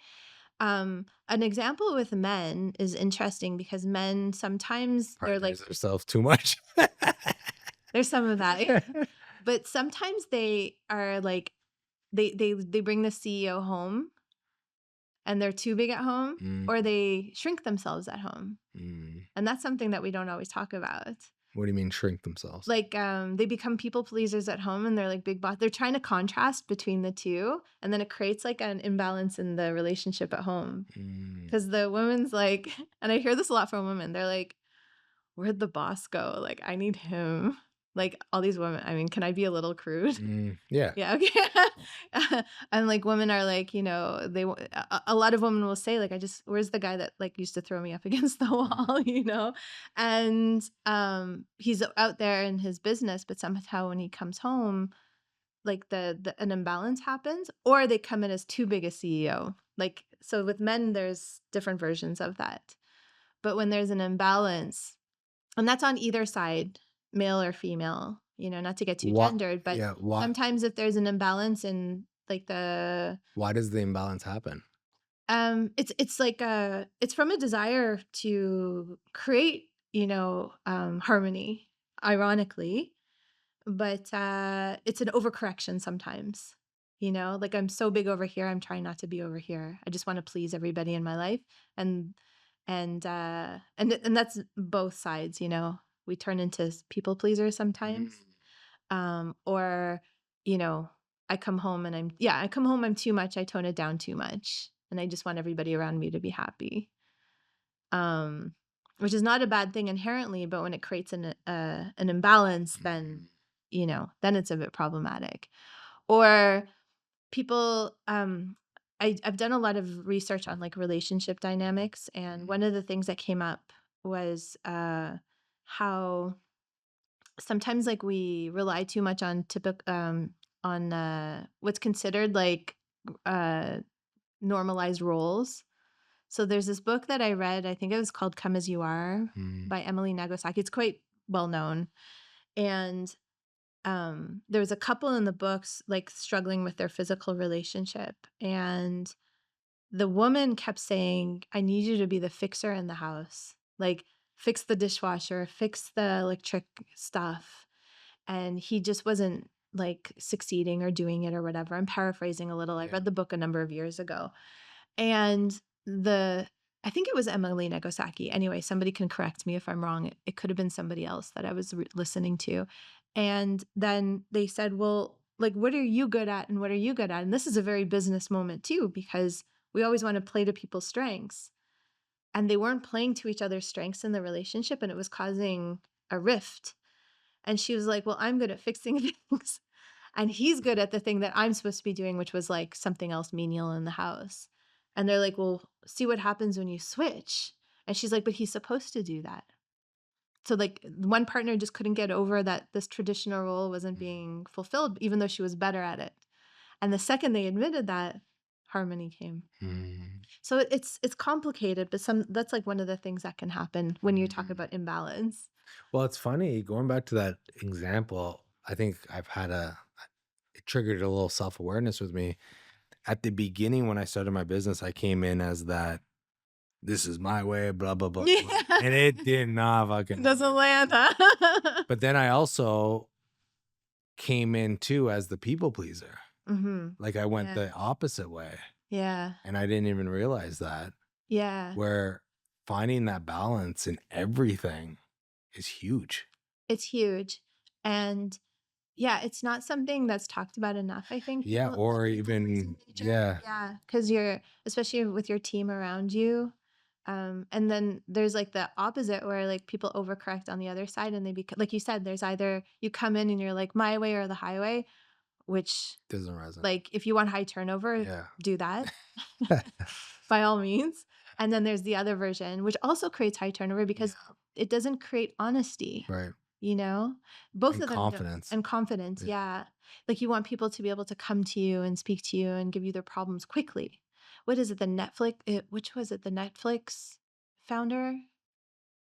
An example with men is interesting because men sometimes they're like, Prioritize herself too much. there's some of that, but sometimes they are like, they bring the CEO home and they're too big at home, Mm. or they shrink themselves at home. Mm. And that's something that we don't always talk about. What do you mean shrink themselves? Like, they become people pleasers at home and they're like big boss. They're trying to contrast between the two. And then it creates like an imbalance in the relationship at home. Mm. Because the woman's like, and I hear this a lot from women, they're like, where'd the boss go? Like, I need him. Like, all these women, I mean, can I be a little crude? Yeah. Yeah, okay. And like women are like, a lot of women will say like, where's the guy that like used to throw me up against the wall, And he's out there in his business, but somehow when he comes home, like an imbalance happens, or they come in as too big a CEO. Like, so with men, there's different versions of that. But when there's an imbalance, and that's on either side, male or female, not to get too What? gendered, but Yeah. sometimes if there's an imbalance in like Why does the imbalance happen? it's like it's from a desire to create, harmony, ironically, but it's an overcorrection sometimes. You know, like I'm so big over here, I'm trying not to be over here. I just want to please everybody in my life. And and that's both sides, you know. We turn into people pleasers sometimes. Or, you know, I come home, I'm too much, I tone it down too much. And I just want everybody around me to be happy. Um, which is not a bad thing inherently, but when it creates an imbalance, then, you know, then it's a bit problematic. Or people, I've done a lot of research on like relationship dynamics, and one of the things that came up was how sometimes like we rely too much on typical on what's considered like uh normalized roles. So there's this book that I read, I think it was called Come As You Are by Emily Nagasaki. It's quite well known. And there was a couple in the books like struggling with their physical relationship, and the woman kept saying, I need you to be the fixer in the house, like fix the dishwasher, fix the electric stuff. And he just wasn't like succeeding or doing it or whatever. I'm paraphrasing a little. I read the book a number of years ago. And I think it was Emily Nagasaki. Anyway, somebody can correct me if I'm wrong. It could have been somebody else that I was listening to. And then they said, well, like, what are you good at and what are you good at? And this is a very business moment too, because we always want to play to people's strengths. And they weren't playing to each other's strengths in the relationship, and it was causing a rift. And she was like, well, I'm good at fixing things. And he's good at the thing that I'm supposed to be doing, which was like something else menial in the house. And they're like, well, see what happens when you switch. And she's like, but he's supposed to do that. So like one partner just couldn't get over that this traditional role wasn't being fulfilled, even though she was better at it. And the second they admitted that, harmony came. So it's complicated, but that's like one of the things that can happen when you talk about imbalance. Well, it's funny going back to that example. I think it triggered a little self-awareness with me. At the beginning, when I started my business, I came in as that this is my way, blah, blah, blah. Yeah. And it did not fucking Doesn't land, huh? But then I also came in too as the people pleaser. Like I went Yeah. the opposite way. Yeah. And I didn't even realize that. Yeah. Where finding that balance in everything is huge. It's huge. And yeah, it's not something that's talked about enough, I think. Yeah, or even Yeah, because you're, especially with your team around you. And then there's like the opposite where like people overcorrect on the other side, and they become, like you said, there's either you come in and you're like my way or the highway, which doesn't resonate. like if you want high turnover, Yeah. do that by all means. And then there's the other version, which also creates high turnover because it doesn't create honesty. Right. You know, both And of them confidence. and confidence. Yeah. Like you want people to be able to come to you and speak to you and give you their problems quickly. What is it? Which was it? The Netflix founder?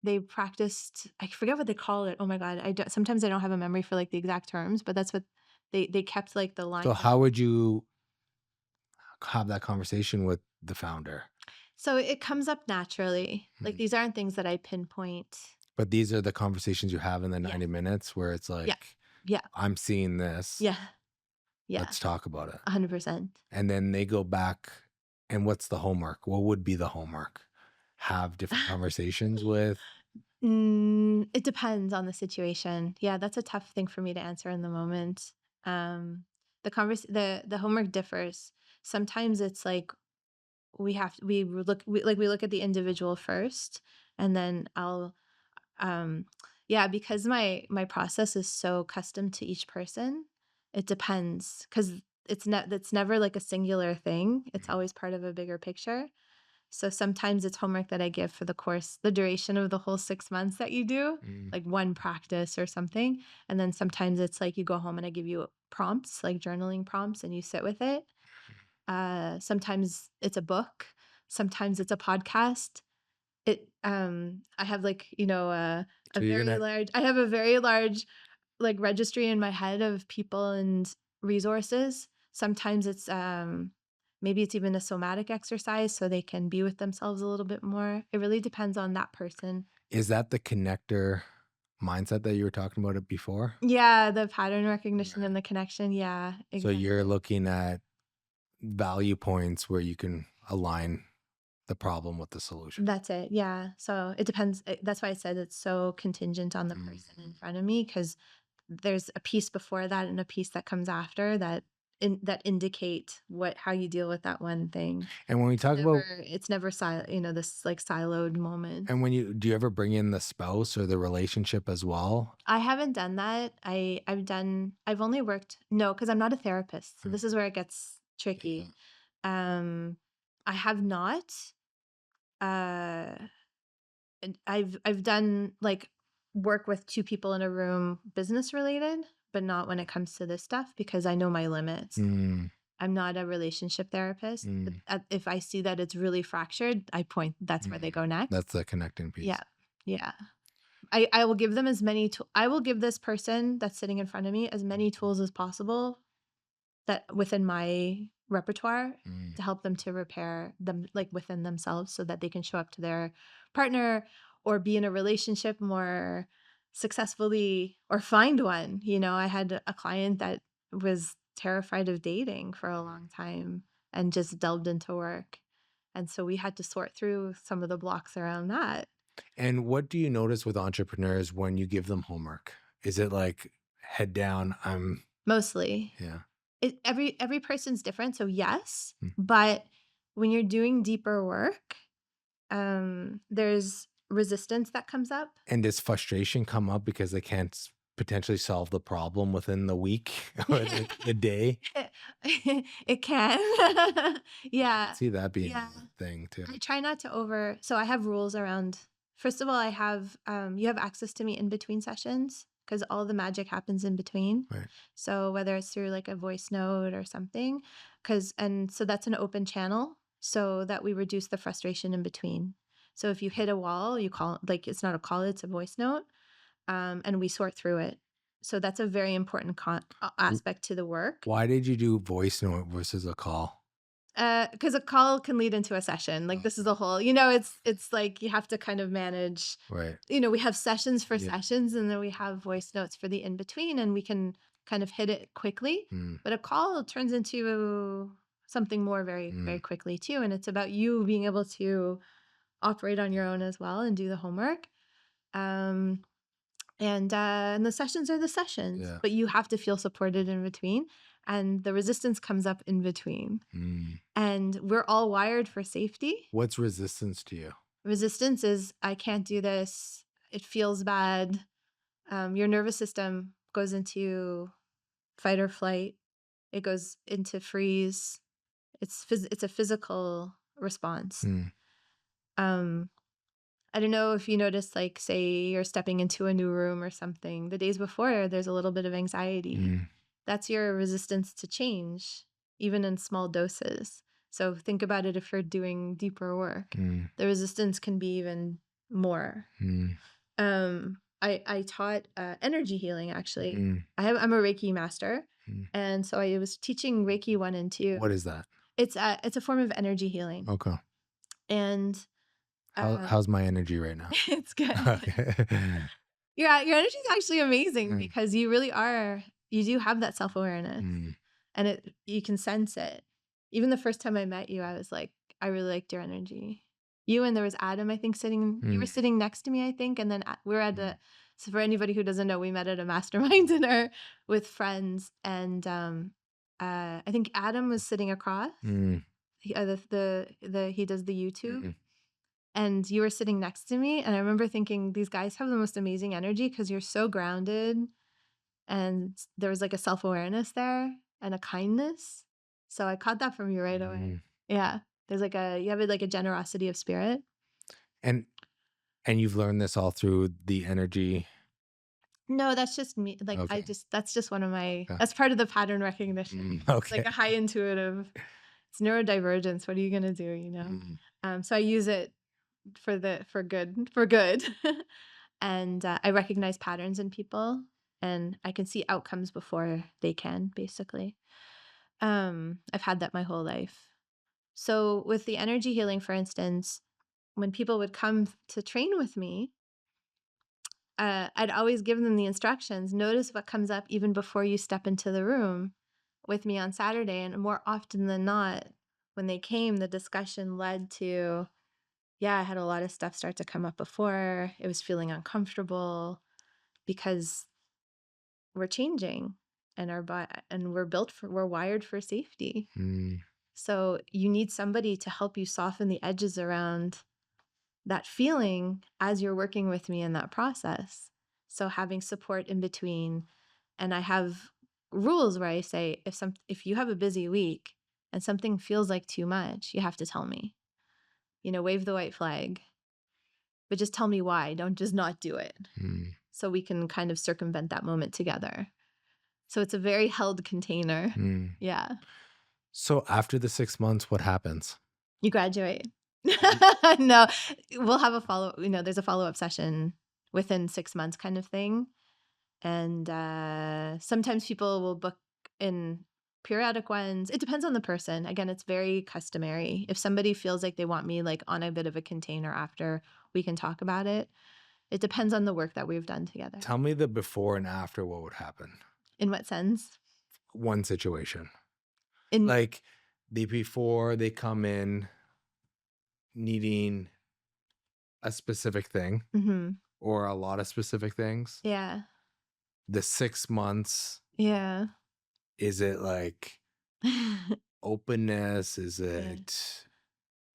They practiced, I forget what they call it. Oh my God. Sometimes I don't have a memory for like the exact terms, but that's what they kept like the line. So how would you have that conversation with the founder? So it comes up naturally. Like these aren't things that I pinpoint. But these are the conversations you have in the 90 minutes where it's like, Yeah. I'm seeing this. Yeah. Let's talk about it. 100%. And then they go back, and what's the homework? What would be the homework? Have different conversations with? It depends on the situation. Yeah, that's a tough thing for me to answer in the moment. The homework differs. Sometimes it's like we look at the individual first, and then because my process is so custom to each person, it depends because it's never like a singular thing. It's always part of a bigger picture. So sometimes it's homework that I give for the duration of the whole 6 months that you do, like one practice or something. And then sometimes it's like you go home and I give you prompts, like journaling prompts, and you sit with it. Sometimes it's a book. Sometimes it's a podcast. I have like, I have a very large like registry in my head of people and resources. Sometimes it's maybe it's even a somatic exercise so they can be with themselves a little bit more. It really depends on that person. Is that the connector mindset that you were talking about it before? Yeah, the pattern recognition and the connection. Yeah, So you're exactly. looking at value points where you can align the problem with the solution. That's it. Yeah. So it depends. That's why I said it's so contingent on the person in front of me, because there's a piece before that and a piece that comes after that that indicate how you deal with that one thing. And when we talk about, It's never this like siloed moment. and do you ever bring in the spouse or the relationship as well? I haven't done that. I've only worked, no, because I'm not a therapist. So this is where it gets tricky. I have not. Uh, I've done like work with two people in a room, business related, but not when it comes to this stuff, because I know my limits. Mm, I'm not a relationship therapist. But mm, if I see that it's really fractured, I point. That's where they go next. that's the connecting piece. Yeah, yeah. I will give them as many. I will give this person that's sitting in front of me as many tools as possible that within my repertoire to help them to repair them, like within themselves, so that they can show up to their partner or be in a relationship more successfully or find one. I had a client that was terrified of dating for a long time and just delved into work. And so we had to sort through some of the blocks around that. And what do you notice with entrepreneurs when you give them homework? Is it like head down? Mostly. Yeah. Every person's different, so yes, Mm. but when you're doing deeper work, there's resistance that comes up. And does frustration come up because they can't potentially solve the problem within the week or the day? It can. Yeah. See that being Yeah. a thing too. I try not to so I have rules around. First of all, I have you have access to me in between sessions, because all the magic happens in between. Right. So whether it's through like a voice note or something, so that's an open channel, so that we reduce the frustration in between. So if you hit a wall, you call, like, it's not a call, it's a voice note, and we sort through it. So that's a very important aspect to the work. Why did you do voice note versus a call? Because a call can lead into a session. Like, this is a whole, it's like you have to kind of manage. Right. We have sessions for sessions, and then we have voice notes for the in between, and we can kind of hit it quickly. But a call turns into something more very, very quickly too. And it's about you being able to operate on your own as well and do the homework. And the sessions are the sessions, but you have to feel supported in between. And the resistance comes up in between. And we're all wired for safety. What's resistance to you? Resistance is, I can't do this. It feels bad. Your nervous system goes into fight or flight. It goes into freeze. It's a physical response. I don't know if you noticed, like, say you're stepping into a new room or something. The days before, there's a little bit of anxiety. That's your resistance to change, even in small doses. So think about it if you're doing deeper work. The resistance can be even more. I taught energy healing, actually. I'm a Reiki master. And so I was teaching Reiki 1 and 2. What is that? It's a form of energy healing. Okay. And how's my energy right now? it's good. Okay. Your energy is actually amazing, because you really are. You do have that self-awareness, and you can sense it. Even the first time I met you, I was like, I really liked your energy. You, and there was Adam, I think, sitting. You were sitting next to me, I think, and then we were at So for anybody who doesn't know, we met at a mastermind dinner with friends, and I think Adam was sitting across. He does the YouTube. And you were sitting next to me, and I remember thinking, these guys have the most amazing energy, because you're so grounded, and there was like a self-awareness there and a kindness. So I caught that from you right away. Yeah. There's you have like a generosity of spirit. And you've learned this all through the energy. No, that's just me. Like, Okay. That's just one of my, that's part of the pattern recognition. It's Okay. like a high intuitive, it's neurodivergence. What are you going to do, So I use it for good. And I recognize patterns in people, and I can see outcomes before they can, basically. I've had that my whole life. So with the energy healing, for instance, when people would come to train with me, I'd always give them the instructions. Notice what comes up even before you step into the room. with me on Saturday, and more often than not, when they came, the discussion led to, yeah, I had a lot of stuff start to come up before. It was feeling uncomfortable because we're changing and and we're wired for safety. Mm, So you need somebody to help you soften the edges around that feeling as you're working with me in that process. So having support in between. And I have rules where I say, if you have a busy week and something feels like too much, you have to tell me. Wave the white flag, but just tell me why. Don't just not do it. mm, So we can kind of circumvent that moment together. So it's a very held container. mm. Yeah. So after the 6 months, what happens? You graduate. Y- No, we'll have there's a follow-up session within 6 months kind of thing. And sometimes people will book in periodic ones. It depends on the person. Again, it's very customary. If somebody feels like they want me like on a bit of a container after, we can talk about it. It depends on the work that we've done together. Tell me the before and after what would happen. In what sense? One situation. In Like the before they come in needing a specific thing Mhm. or a lot of specific things. Yeah. The 6 months, Yeah. is it like openness? Is Yeah. it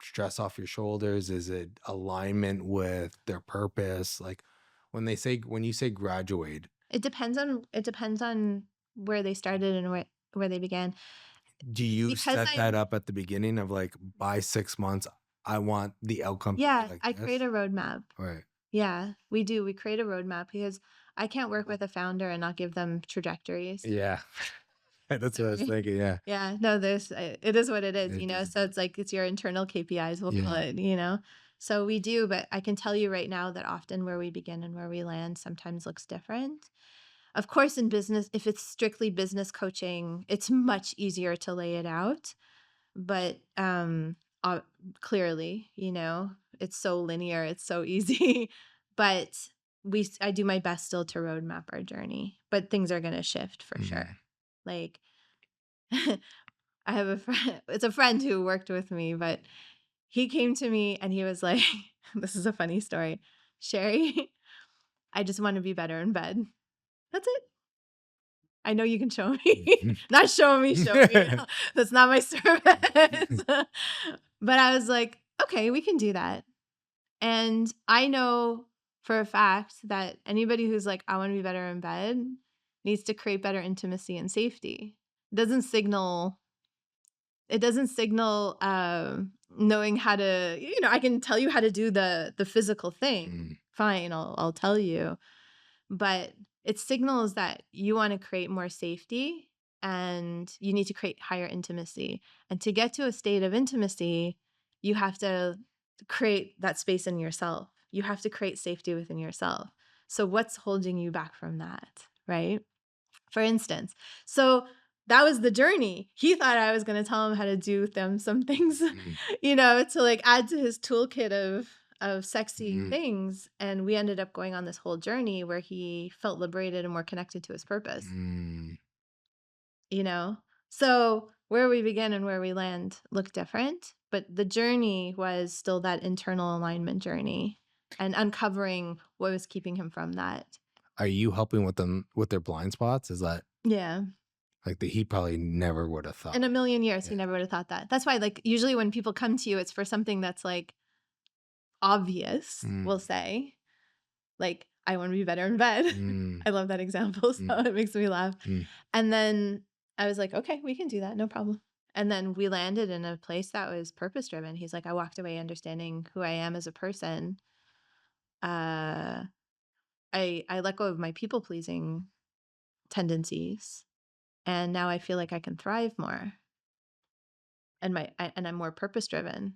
stress off your shoulders? Is it alignment with their purpose? Like when you say graduate, It depends on where they started and where they began. do you Because set that I'm up at the beginning of like by 6 months, I want the outcome to be Yeah, like I create this? a roadmap. Right. Yeah, we do. We create a roadmap because I can't work with a founder and not give them trajectories. Yeah. That's what I was Sorry. thinking. Yeah. Yeah, no, it is what it is, It is. so it's like it's your internal KPIs, we'll call Yeah. it. So we do, but I can tell you right now that often where we begin and where we land sometimes looks different. Of course, in business, if it's strictly business coaching, it's much easier to lay it out. But uh, clearly, it's so linear, it's so easy. But I do my best still to roadmap our journey, but things are going to shift for sure. Mhm. Like, I have a friend, it's a friend who worked with me, but he came to me and he was like, this is a funny story. Sheri, I just want to be better in bed. That's it. I know you can show me. Not show me, show me. That's not my service. But I was like, okay, we can do that. And I know for a fact that anybody who's like, I want to be better in bed needs to create better intimacy and safety. It doesn't signal knowing how to, I can tell you how to do the physical thing. Mm, Fine, I'll tell you. But it signals that you want to create more safety and you need to create higher intimacy. And to get to a state of intimacy, you have to create that space in yourself. You have to create safety within yourself. So what's holding you back from that, right? For instance. So that was the journey. He thought I was going to tell him how to do some things, mm, to like add to his toolkit of sexy mm, things. And we ended up going on this whole journey where he felt liberated and more connected to his purpose, mm. you know? So where we begin and where we land look different, but the journey was still that internal alignment journey and uncovering what was keeping him from that. Are you helping with them with their blind spots? Is that Yeah. like he probably never would have In a thought? million years, he Yeah. never would have thought that. That's why, like, usually when people come to you, it's for something that's like obvious, we'll Mm, say. Like, I want to be better in bed. mm, I love that example. So mm, it makes me laugh. mm. And then I was like, okay, we can do that. No problem. And then we landed in a place that was purpose driven. He's like, I walked away understanding who I am as a person. Uh, I let go of my people pleasing tendencies. And now I feel like I can thrive more and I'm more purpose driven,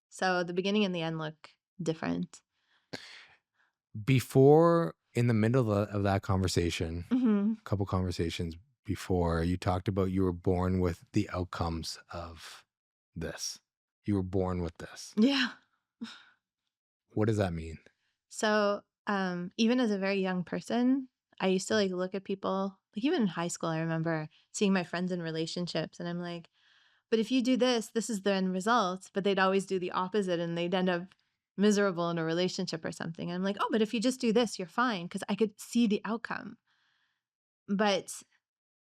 So the beginning and the end look different. Before, in the middle of that conversation, Mhm. a couple conversations before, you talked about you were born with the outcomes of this. You were born with this. Yeah. What does that mean? So, even as a very young person, I used to like look at people, like even in high school, I remember seeing my friends in relationships and I'm like, but if you do this, this is the end result. But they'd always do the opposite and they'd end up miserable in a relationship or something. And I'm like, oh, but if you just do this, you're fine. Cause I could see the outcome. But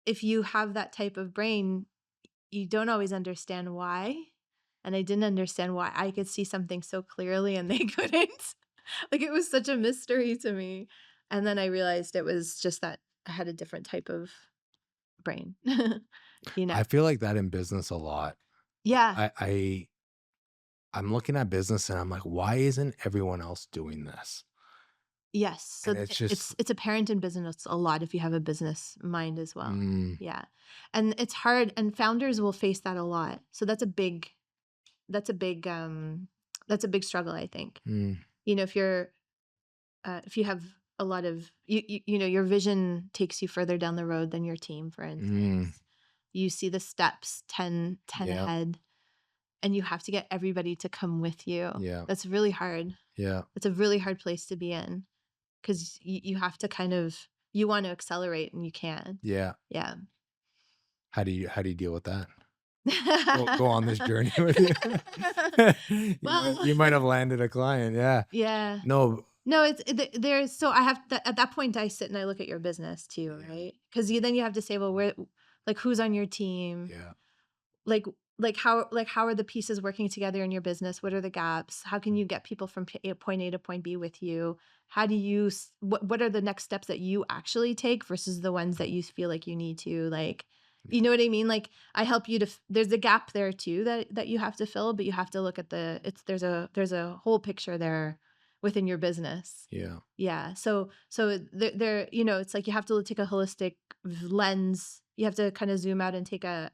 if you have that type of brain, you don't always understand why. And I didn't understand why I could see something so clearly and they couldn't. Like it was such a mystery to me. And then I realized it was just that I had a different type of brain, you know? I feel like that in business a lot. Yeah. I'm looking at business and I'm like, why isn't everyone else doing this? Yes. And So it's just, it's apparent in business a lot if you have a business mind as well. mm, Yeah. And it's hard and founders will face that a lot. So that's a big that's a big struggle, I think. mm, You know, if you have a lot of you know, your vision takes you further down the road than your team, for mm, instance. You see the steps ten yeah, ahead and you have to get everybody to come with you. yeah, That's really hard. yeah, It's a really hard place to be in because you have to kind of you want to accelerate and you can. yeah. Yeah. How do you deal with that? Go on this journey with you. Well, You might have landed a client. Yeah. yeah. No. No, there's so I have to, at that point I sit and I look at your business too, Yeah. right? Because then you have to say, well, where, like, who's on your team? Yeah. Like, how are the pieces working together in your business? What are the gaps? How can you get people from point A to point B with you? How do you what are the next steps that you actually take versus the ones that you feel like you need to, like, you Yeah. know what I mean? Like I help you to there's a gap there too that you have to fill, but you have to look at there's a whole picture there within your business. Yeah. Yeah. So there, you know, it's like you have to take a holistic lens. You have to kind of zoom out and take a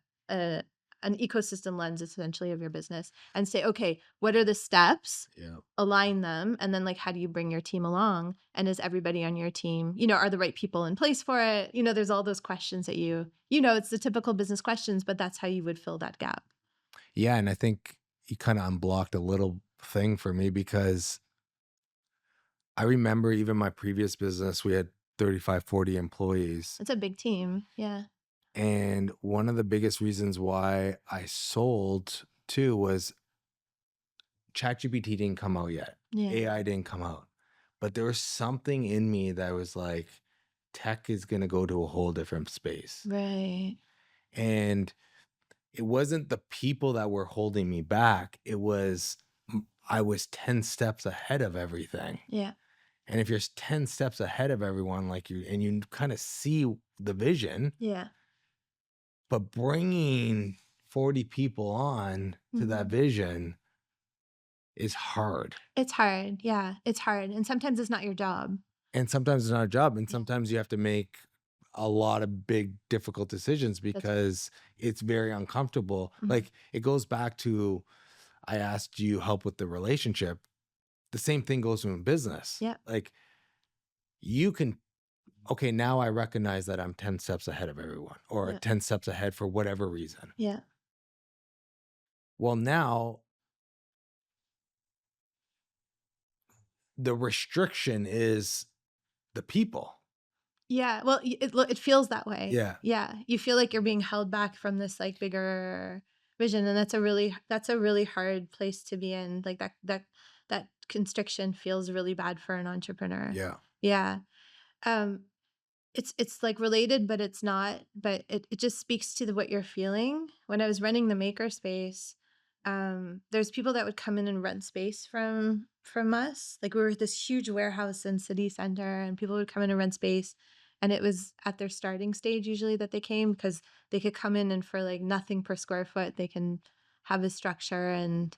an ecosystem lens essentially of your business and say, okay, what are the steps? Yeah. Align them, and then like how do you bring your team along? And is everybody on your team, you know, are the right people in place for it? You know, there's all those questions that you know, it's the typical business questions, but that's how you would fill that gap. Yeah. And I think you kind of unblocked a little thing for me because I remember even my previous business, we had 35, 40 employees. It's a big team. Yeah. And one of the biggest reasons why I sold too was ChatGPT didn't come out yet. Yeah. AI didn't come out. But there was something in me that was like, tech is going to go to a whole different space. Right. And it wasn't the people that were holding me back. It was, I was 10 steps ahead of everything. Yeah. And if you're 10 steps ahead of everyone, like and you kind of see the vision, Yeah. but bringing 40 people on to that Mhm. vision is hard. It's hard. Yeah. It's hard. And sometimes it's not your job. And sometimes it's not a job. And Yeah. sometimes you have to make a lot of big, difficult decisions That's because it's very uncomfortable. mhm. Like it goes back to, I asked you help with the relationship. The same thing goes in business. Yeah. Like you can, okay, now I recognize that I'm 10 steps ahead of everyone or Yeah. 10 steps ahead for whatever reason. Yeah. Well, now the restriction is the people. Yeah. Well, it feels that way. Yeah. Yeah. You feel like you're being held back from this like bigger vision. And that's a really hard place to be in. Like that constriction feels really bad for an entrepreneur. Yeah. Yeah. Um, it's like related, but it's not. But it just speaks to what you're feeling. When I was running the makerspace, there's people that would come in and rent space from us. Like we were at this huge warehouse in city center, and people would come in and rent space. And it was at their starting stage usually that they came because they could come in and for like nothing per square foot, they can have a structure and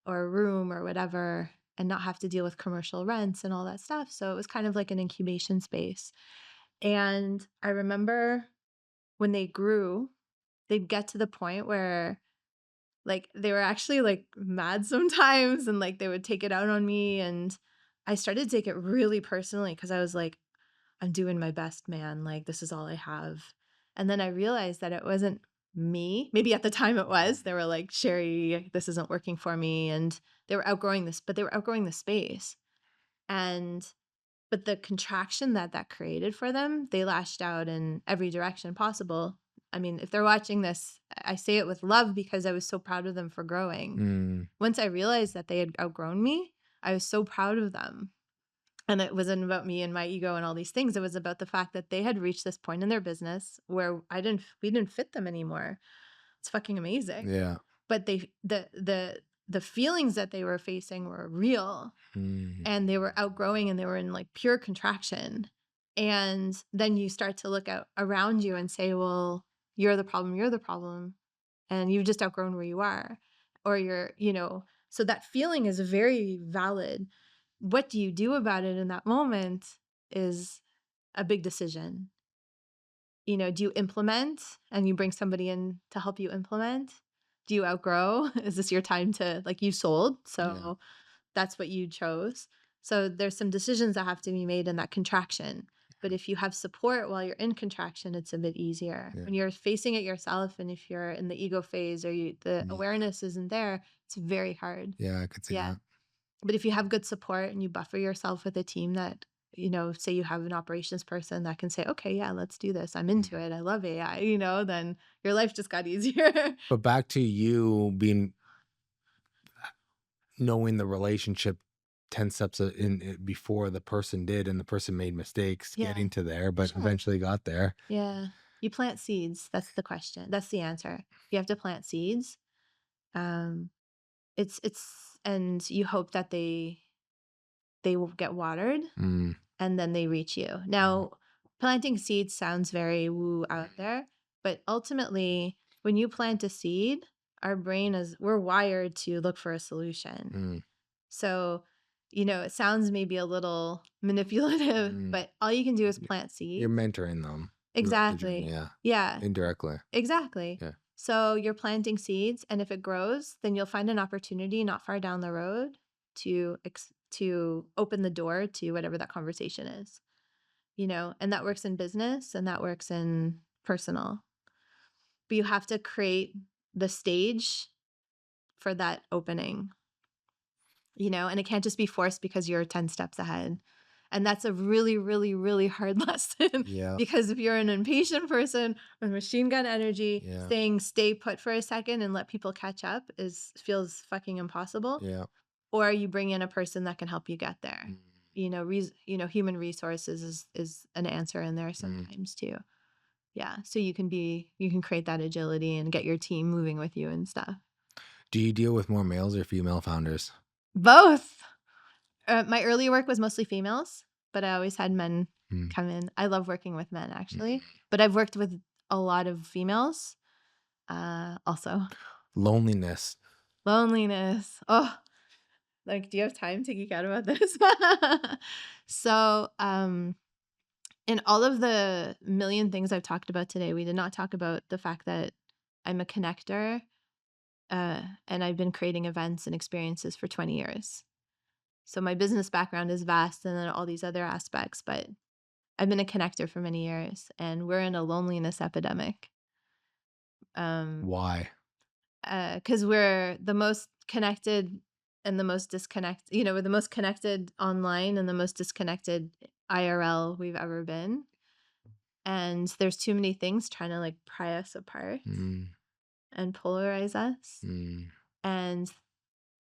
or a room or whatever and not have to deal with commercial rents and all that stuff. So it was kind of like an incubation space. And I remember when they grew, they'd get to the point where like they were actually like mad sometimes and like they would take it out on me. And I started to take it really personally because I was like, I'm doing my best, man. Like this is all I have. And then I realized that it wasn't me. Maybe at the time it was. They were like, Sheri, this isn't working for me. And they were outgrowing this, but they were outgrowing the space. And But the contraction that that created for them, they lashed out in every direction possible. I mean, if they're watching this, I say it with love because I was so proud of them for growing. Mm. Once I realized that they had outgrown me, I was so proud of them. And it wasn't about me and my ego and all these things. It was about the fact that they had reached this point in their business where we didn't fit them anymore. It's fucking amazing. Yeah. But the feelings that they were facing were real, Mm. and they were outgrowing, and they were in like pure contraction. And then you start to look out around you and say, well, you're the problem, and you've just outgrown where you are, or so that feeling is very valid. What do you do about it in that moment is a big decision. Do you implement and you bring somebody in to help you implement? Do you outgrow? Is this your time to, like, you sold, Yeah. so that's what you chose. So there's some decisions that have to be made in that contraction. But if you have support while you're in contraction, it's a bit easier. Yeah. When you're facing it yourself, and if you're in the ego phase, or the Yeah. awareness isn't there, it's very hard. Yeah, I could see Yeah. that. But if you have good support and you buffer yourself with a team that, say you have an operations person that can say, okay, yeah, let's do this. I'm into it. I love AI, then your life just got easier. But back to you knowing the relationship 10 steps before the person did, and the person made mistakes Yeah, getting to there, but sure. eventually got there. Yeah. You plant seeds. That's the question. That's the answer. You have to plant seeds. Um, and you hope that they will get watered, Mm. and then they reach you. Now, planting seeds sounds very woo out there, but ultimately, when you plant a seed, we're wired to look for a solution. Mm. So, it sounds maybe a little manipulative, Mm. but all you can do is plant You're seeds. mentoring them throughout the journey. Exactly. Yeah. Yeah, Indirectly. exactly. Yeah. So you're planting seeds, and if it grows, then you'll find an opportunity not far down the road to open the door to whatever that conversation is. And that works in business, and that works in personal. But you have to create the stage for that opening, and it can't just be forced because you're 10 steps ahead. And that's a really, really, really hard lesson. Yeah. Because if you're an impatient person with machine gun energy, Yeah. saying stay put for a second and let people catch up feels fucking impossible. Yeah. Or you bring in a person that can help you get there. Mm. Human resources is an answer in there sometimes too. Yeah. So you can create that agility and get your team moving with you and stuff. Do you deal with more males or female founders? Both. My early work was mostly females, but I always had men come in. I love working with men, actually, but I've worked with a lot of females also. Loneliness. Loneliness. Oh, like, do you have time to geek out about this? So, in all of the million things I've talked about today, we did not talk about the fact that I'm a connector, and I've been creating events and experiences for 20 years. So my business background is vast, and then all these other aspects, but I've been a connector for many years, and we're in a loneliness epidemic. Why? Because we're the most connected and the most disconnected, we're the most connected online and the most disconnected IRL we've ever been. And there's too many things trying to like pry us apart and polarize us. And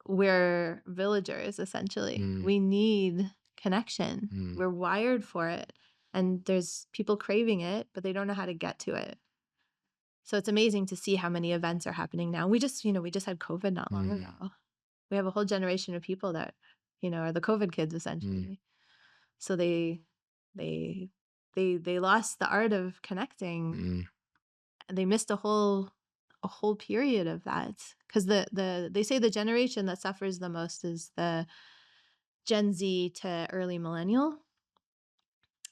we're villagers, essentially. We need connection. We're wired for it. And there's people craving it, but they don't know how to get to it. So it's amazing to see how many events are happening now. We just had COVID not long ago. We have a whole generation of people that, are the COVID kids, essentially. So they lost the art of connecting. And they missed a whole period of that, because they say the generation that suffers the most is the Gen Z to early millennial.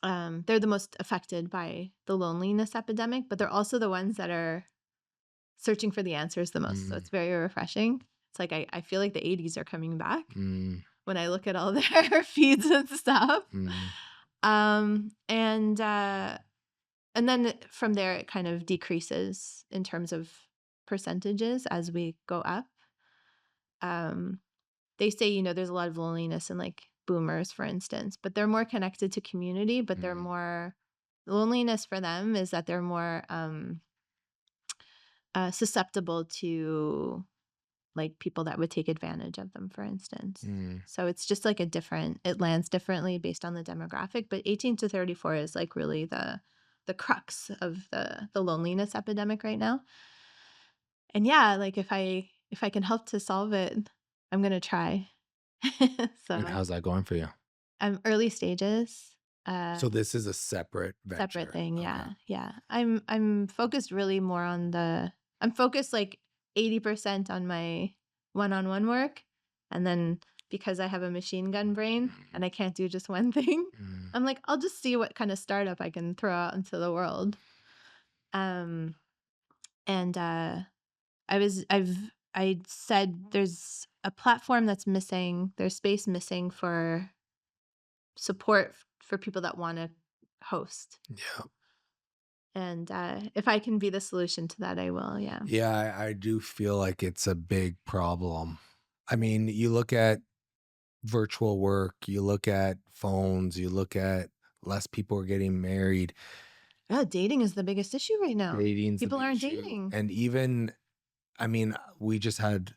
They're the most affected by the loneliness epidemic, but they're also the ones that are searching for the answers the most. So it's very refreshing. It's like I feel like the 80s are coming back when I look at all their feeds and stuff. And then from there, it kind of decreases in terms of percentages as we go up. They say, there's a lot of loneliness in like boomers, for instance, but they're more connected to community, but they're more loneliness for them is that they're more susceptible to like people that would take advantage of them, for instance. So it's just like it lands differently based on the demographic, but 18 to 34 is like really the crux of the loneliness epidemic right now. And yeah, like if I can help to solve it, I'm going to try. And So how's that going for you? I'm early stages. So this is a separate Separate venture. thing, Okay. yeah. I'm focused really more on I'm focused like 80% on my one-on-one work, and then because I have a machine gun brain and I can't do just one thing, I'm like, I'll just see what kind of startup I can throw out into the world. Um and I said there's a platform that's missing, there's space missing for support for people that want to host. Yeah. And if I can be the solution to that, I will. Yeah. Yeah, I do feel like it's a big problem. I mean, you look at virtual work, you look at phones, you look at less people are getting married. Yeah, dating is the biggest issue right now. Dating's the People big aren't issue. dating. And even, I mean, we just had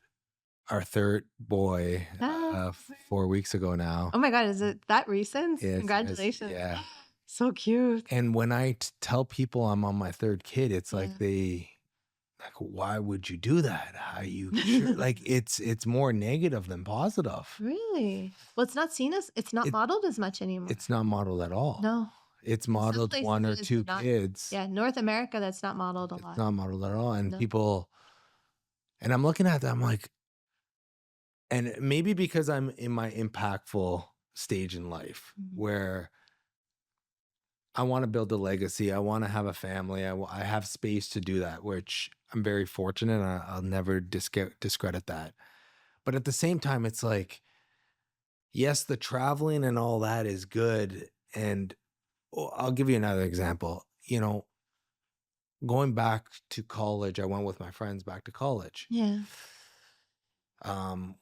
our third boy Ah. 4 weeks ago now. Oh my God, is it that recent? Yes, Congratulations. yeah. So cute. And when I tell people I'm on my third kid, it's like Yeah. like, why would you do that? Are you sure? Like it's more negative than positive. Really? Well, it's not It modeled as much anymore. it's not modeled at all. No. It's In some modeled places one it or is, two but not. kids. Yeah, North America, that's not modeled a It's lot. not modeled at all. And No. people, and I'm looking at that, I'm like, and maybe because I'm in my impactful stage in life where I want to build a legacy, I want to have a family, I have space to do that, which I'm very fortunate. And I'll never discredit that. But at the same time, it's like, yes, the traveling and all that is good. And I'll give you another example. You know, going back to college, I went with my friends back to college. Yeah.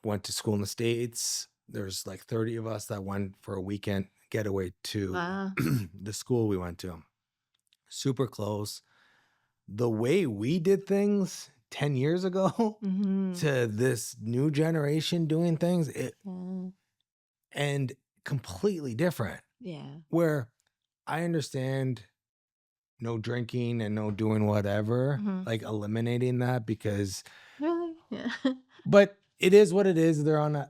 Went to school in the States. There's like 30 of us that went for a weekend getaway to Wow. the school we went to. Super close. The way we did things 10 years ago to this new generation doing things, and completely different. Yeah. Where I understand no drinking and no doing whatever, like eliminating that because Really? Yeah. but it is what it is.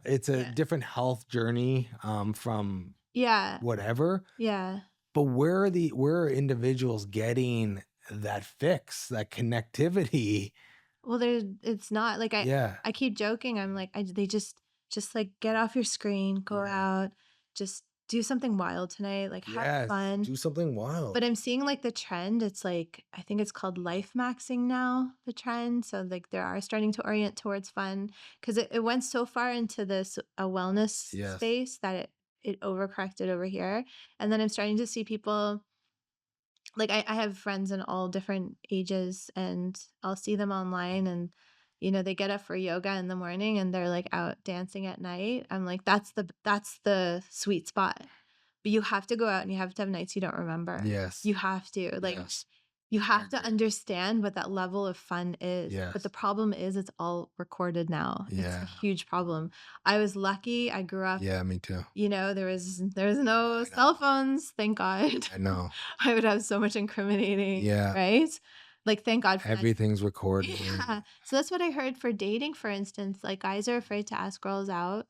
It's a Yeah. different health journey from Yeah. whatever. Yeah. But where are individuals getting that fix, that connectivity? Well, it's not like Yeah. I keep joking. I'm like, they just like get off your screen, go out, just do something wild tonight, like have Yes. fun. Do something wild. But I'm seeing like the trend. It's like, I think it's called life maxing now, the trend. So like they are starting to orient towards fun because it went so far into this a wellness Yes. space that it overcorrected over here. And then I'm starting to see people like I have friends in all different ages and I'll see them online and they get up for yoga in the morning and they're like out dancing at night. I'm like that's the sweet spot. But you have to go out and you have to have nights you don't remember. Yes. You have to. Like Yes. you have to understand what that level of fun is. Yes. But the problem is it's all recorded now. It's Yeah. a huge problem. I was lucky. I grew up. Yeah, me too. There was no cell phones, thank God. I know. I would have so much incriminating, Yeah. right? Like, thank God for that. Everything's recorded. Yeah. So that's what I heard for dating, for instance. Like, guys are afraid to ask girls out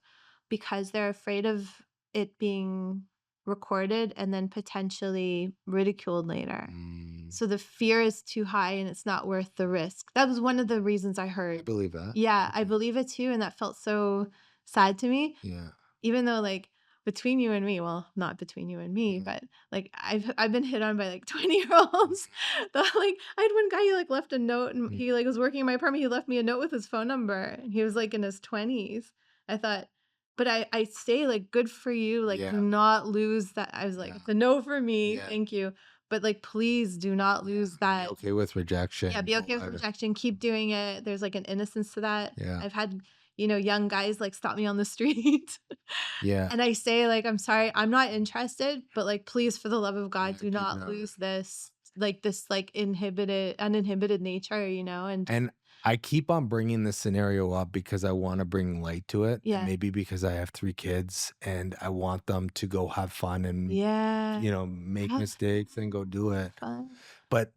because they're afraid of it being recorded and then potentially ridiculed later. So the fear is too high and it's not worth the risk. That was one of the reasons I I heard. believe that. Yeah, I believe it too. And that felt so sad to me. Yeah. Even though like between you and me, well, not between you and me, but like I've been hit on by like 20-year-olds. Like I had one guy, he like left a note and he like was working in my apartment. He left me a note with his phone number and he was like in his 20s. I thought, but I say like, good for you. Like do not lose that. I was like, it's a no for me. Yeah. Thank you. But like, please do not lose that. Be okay with rejection. Yeah, be okay with rejection. Keep doing it. There's like an innocence to that. Yeah. I've had, young guys like stop me on the street Yeah. and I say like, "I'm sorry, I'm not interested, but like please for the love of God, Yeah, do keep not it on. lose this like uninhibited nature, and And I keep on bringing this scenario up because I wanna bring light to it, and yeah. maybe because I have 3 kids, and I want them to go have fun and, Yeah. make Have mistakes and go do it. fun. But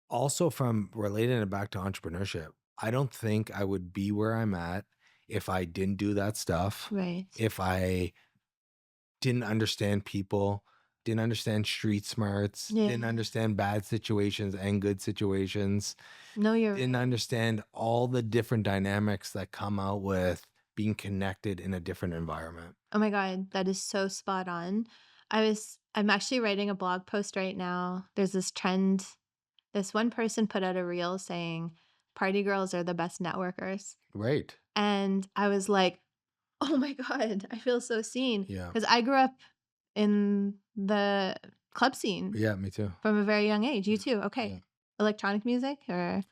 also from relating it back to entrepreneurship, I don't think I would be where I'm at if I didn't do that stuff, Right. if I didn't understand people, didn't understand street smarts, Yeah. didn't understand bad situations and good situations, No, you're didn't right. understand all the different dynamics that come out with being connected in a different environment. Oh my God, that is so spot on. I'm actually writing a blog post right now. There's this trend. This one person put out a reel saying party girls are the best networkers. Right. And I was like, oh my God, I feel so seen. Yeah. Because I grew up in the club scene Yeah, me too. from a very young age. You Yeah. too. Yeah. Okay. Electronic music or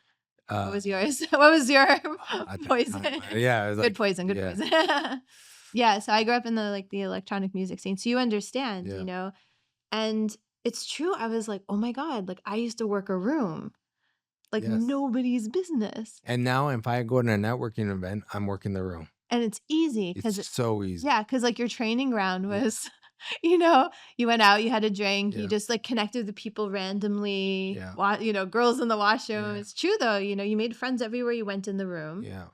what Uh, was yours? What was your at that time, poison? yeah, it was Good like poison, good yeah, poison. Yeah, so I grew up in the electronic music scene. So you understand, yeah. And it's true. I was like, "Oh my God, like I used to work a room like Yes. nobody's business." And now if I go to a networking event, I'm working the room. And it's easy It's because so easy. yeah, because like your training ground Yeah, was, you know, you went out, you had a drink, you yeah, just like connected with people randomly, yeah, girls in the washroom. yeah, It's true though, you made friends everywhere you went in the room. yeah,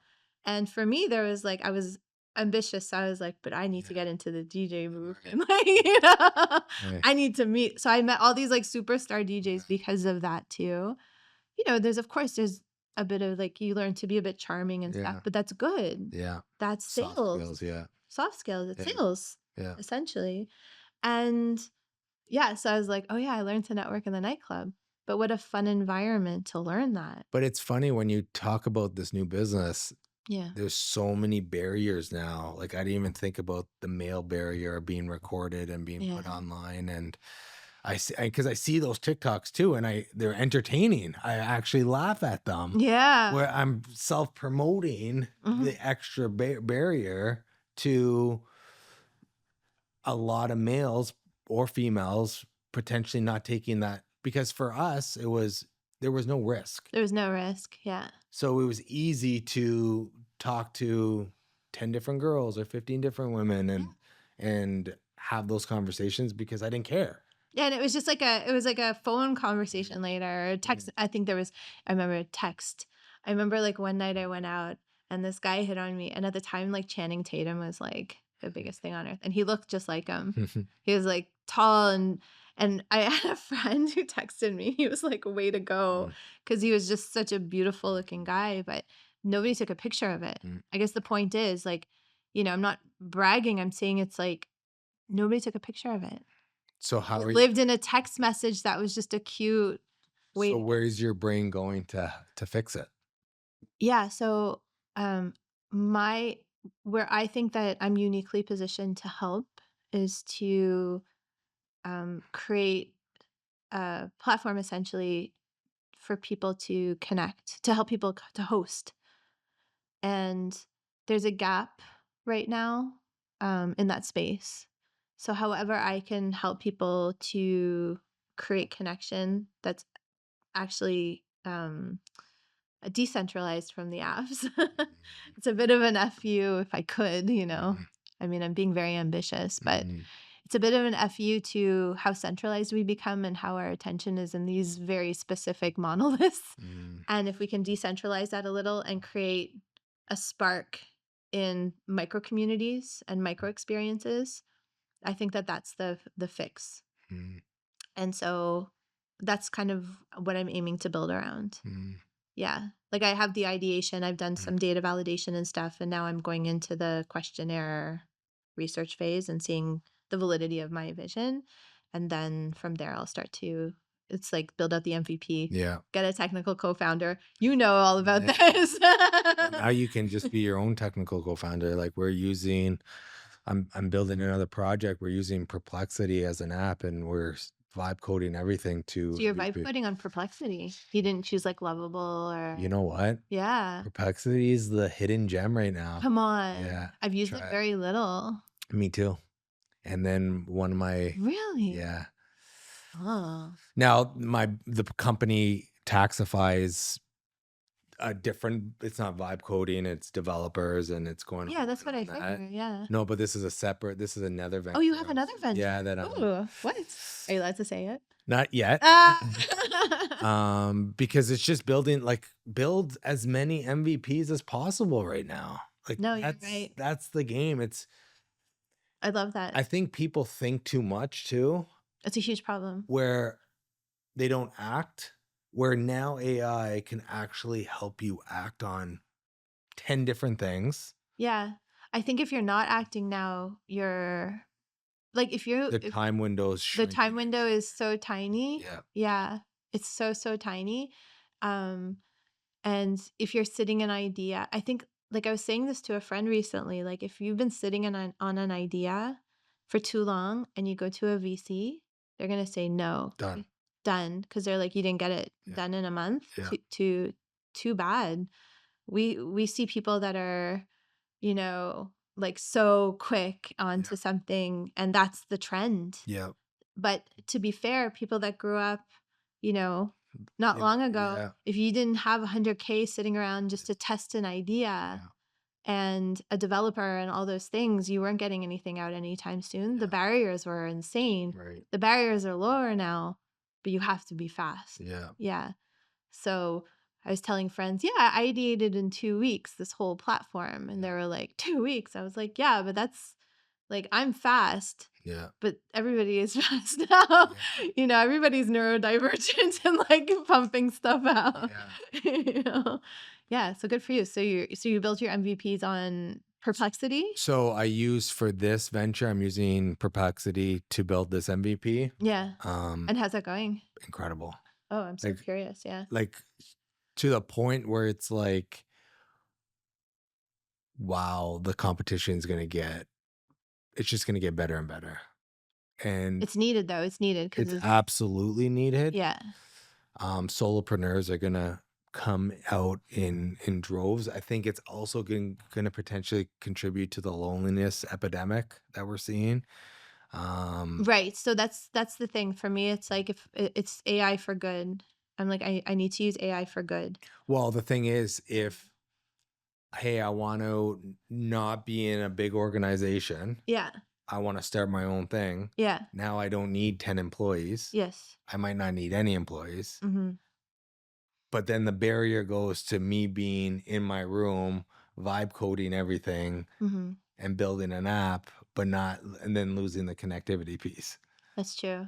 And for me, there was like I was ambitious. So I was like, but I need to yeah. get into the DJ booth Right, and like, right, I need to meet. So I met all these like superstar right. DJs because of that too. There's a bit of like you learn to be a bit charming and stuff, Yeah, but that's good. yeah. That's Soft sales. skills, yeah, Soft skills, it's yeah, sales, yeah. essentially. And yeah, so I was like, oh yeah, I learned to network in the nightclub. But what a fun environment to learn that. But it's funny when you talk about this new business, Yeah. there's so many barriers now. Like I didn't even think about the male barrier being recorded and being put Yeah. online. And I see because I see those TikToks too, and they're entertaining. I actually laugh at them Yeah. where I'm self promoting Mhm. the extra barrier to a lot of males or females potentially not taking that because for us there was no risk. There was no risk. Yeah. So it was easy to talk to 10 different girls or 15 different women Yeah. and have those conversations because I didn't care. Yeah, and it was like a phone conversation later or a Yeah. text. I remember a text. I remember like one night I went out and this guy hit on me. And at the time, like Channing Tatum was like the biggest thing on earth. And he looked just like him. He was like tall and I had a friend who texted me. He was like, way to go. Mm, Cause he was just such a beautiful looking guy, but nobody took a picture of it. mm. I guess the point is like, I'm not bragging. I'm saying it's like nobody took a picture of it. So how It are you lived in a text message that was just a cute so way. where's your brain going to fix it? Yeah, so, um, my where I think that I'm uniquely positioned to help is to, create a platform essentially for people to connect, to help people to host. And there's a gap right now, in that space. So however I can help people to create connection that's actually, decentralized from the apps. It's a bit of an FU if I could, Mm, I mean, I'm being very ambitious, but mm, it's a bit of an FU to how centralized we become and how our attention is in these very specific monoliths. mm, And if we can decentralize that a little and create a spark in micro communities and micro experiences, I think that that's the fix. mm, And so that's kind of what I'm aiming to build around. mm, Yeah. Like I have the ideation, I've done mm. some data validation and stuff, and now I'm going into the questionnaire research phase and seeing the validity of my vision. And then from there, I'll start to, it's like build out the MVP, Yeah. get a technical co founder. You know all about Yeah. this. Well, now you can just be your own technical co-founder. Like I'm building another project. We're using Perplexity as an app, and we're vibe coding everything to So you're vibe MVP. coding on Perplexity. You didn't choose like Lovable or You know what? yeah. Perplexity is the hidden gem right now. Come on. Yeah, I've used it try it. very little. Me too. And then one of my Really? yeah. Oh. Now the company taxifies a different. It's not vibe coding. It's developers, and it's going Yeah, all that's in what I on that. figured. Yeah. No, but this is a separate. This is another Oh, you venture. have another Yeah, venture. that I'm Oh, what? Are you allowed to say it? not yet. Ah. Because it's just build as many MVPs as possible right now. Like No, you're right. that's the game. I love that. I think people think too much too, It's a huge problem. where they don't act, where now AI can actually help you act on 10 different things. Yeah. I think if you're not acting now, you're like The if time windows the time shrinking. window is so tiny. Yeah. Yeah. It's so tiny. Um and if you're sitting an idea, I think like I was saying this to a friend recently, like if you've been sitting on an idea for too long and you go to a VC, they're going to say no. Done. Done because they're like you didn't get it Yeah. done in a month. Yeah. Too bad. We see people that are, you know, like so quick onto something and that's the trend. Yeah. But to be fair, people that grew up, you know, not long ago, Yeah. if you didn't have 100K sitting around just to test an idea and a developer and all those things, you weren't getting anything out anytime soon. The barriers were insane. Right. The barriers are lower now, but you have to be fast. Yeah. Yeah. So I was telling friends, yeah, I ideated in 2 weeks this whole platform. And they were like, 2 weeks? I was like, yeah, but that's like, I'm fast, Yeah. but everybody is fast now. You know, everybody's neurodivergent and like pumping stuff out. Yeah. You know? Yeah. So good for you. So you built your MVPs on Perplexity? So I use for this venture, I'm using Perplexity to build this MVP. Yeah. And how's that going? Incredible. Oh, I'm so Like- curious. Yeah. Like to the point where it's like, wow, the competition is going to get, it's just going to get better and better. And It's needed though. It's needed it's because absolutely needed. yeah. Solopreneurs are going to come out in droves. I think it's also going to potentially contribute to the loneliness epidemic that we're seeing. Right. So that's the thing for me. It's like if it's AI for good, I'm like I need to use AI for good. Well, the thing is, if, hey, I want to not be in a big organization, Yeah. I want to start my own thing. Yeah. Now I don't need 10 employees. Yes. I might not need any employees. Mm-hmm. But then the barrier goes to me being in my room, vibe coding everything Mm-hmm. and building an app, and then losing the connectivity piece. That's true.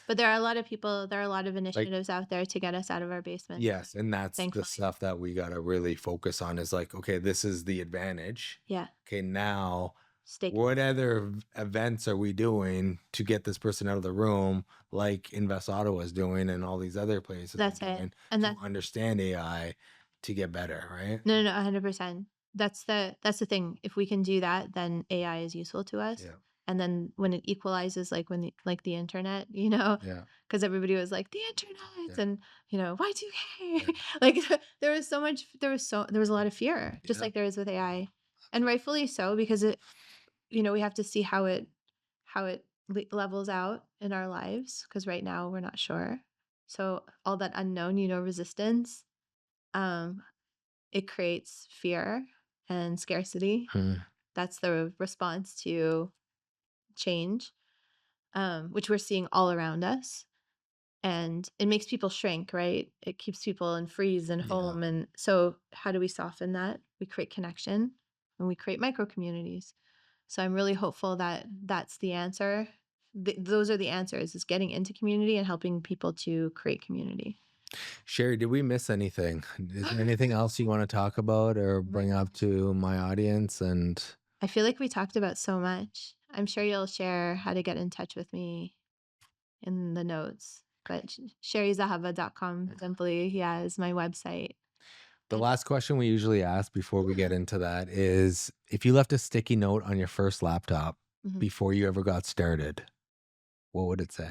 But there are a lot of people, there are a lot of initiatives out there to get us out of our basement. Yes. And that's Thankfully. the stuff that we got to really focus on is like, okay, this is the advantage. Yeah. Okay, now Stay. what other events are we doing to get this person out of the room, like Invest Ottawa is doing and all these other places? That's are it. doing And to that understand AI to get better, right? no, 100%. That's the thing. If we can do that, then AI is useful to us. Yeah. And then when it equalizes, like when like the internet, you know, Yeah. because everybody was like the internet Yeah. and you know Y2K, Yeah. like there was a lot of fear, just Yeah. like there is with AI, and rightfully so because it, you know, we have to see how it levels out in our lives because right now we're not sure. So all that unknown, you know, resistance, it creates fear and scarcity. That's the response to change, which we're seeing all around us. And it makes people shrink, right? It keeps people in freeze and Yeah. home. And so, how do we soften that? We create connection and we create micro communities. So, I'm really hopeful that that's the answer. Those are the answers: is getting into community and helping people to create community. Sheri, did we miss anything? Is there anything else you want to talk about or bring up to my audience? And I feel like we talked about so much. I'm sure you'll share how to get in touch with me in the notes. But sherizahava.com simply, yeah, is my website. the last question we usually ask before we get into that is, if you left a sticky note on your first laptop Mhm. before you ever got started, what would it say?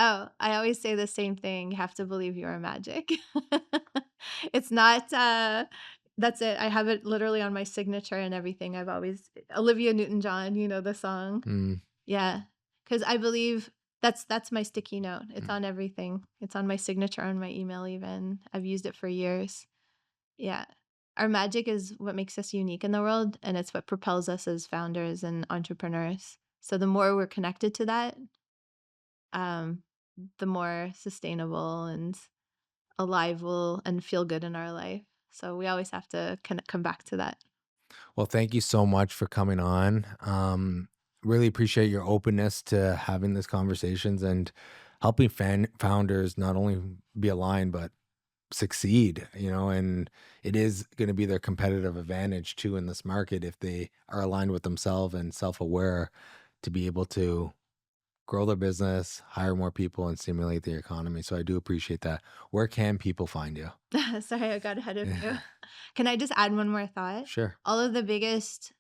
Oh, I always say the same thing, you have to believe you are magic. It's not, that's it, I have it literally on my signature and everything, I've always Olivia Newton-John, you know the song? Mm, Yeah, because I believe that's my sticky note, it's mm. on everything, it's on my signature, on my email even, I've used it for years. Yeah. Our magic is what makes us unique in the world, and it's what propels us as founders and entrepreneurs. So the more we're connected to that, um, the more sustainable and alive we'll and feel good in our life. So we always have to come back to that. Well, thank you so much for coming on. Really appreciate your openness to having these conversations and helping founders not only be aligned but succeed. And it is going to be their competitive advantage too in this market if they are aligned with themselves and self-aware to be able to grow their business, hire more people, and stimulate the economy. So I do appreciate that. Where can people find you? Sorry, I got ahead of you. Can I just add one more thought? Sure. All of the biggest,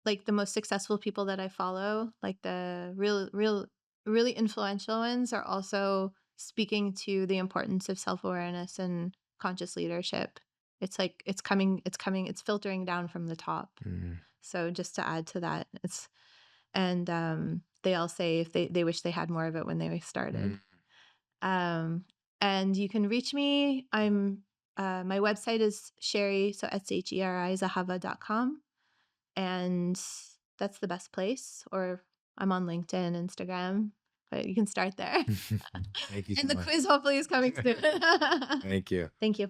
like the most successful people that I follow, like the really influential ones, are also speaking to the importance of self-awareness and conscious leadership. It's like it's filtering down from the top. Mm, So just to add to that, it's and they all say if they wish they had more of it when they started. mm. Um, and you can reach me. My website is Sheri, so Sheri, Zahava.com. And that's the best place. Or I'm on LinkedIn, Instagram, but you can start there. Thank you so And the much. quiz hopefully is coming soon. Thank you. Thank you.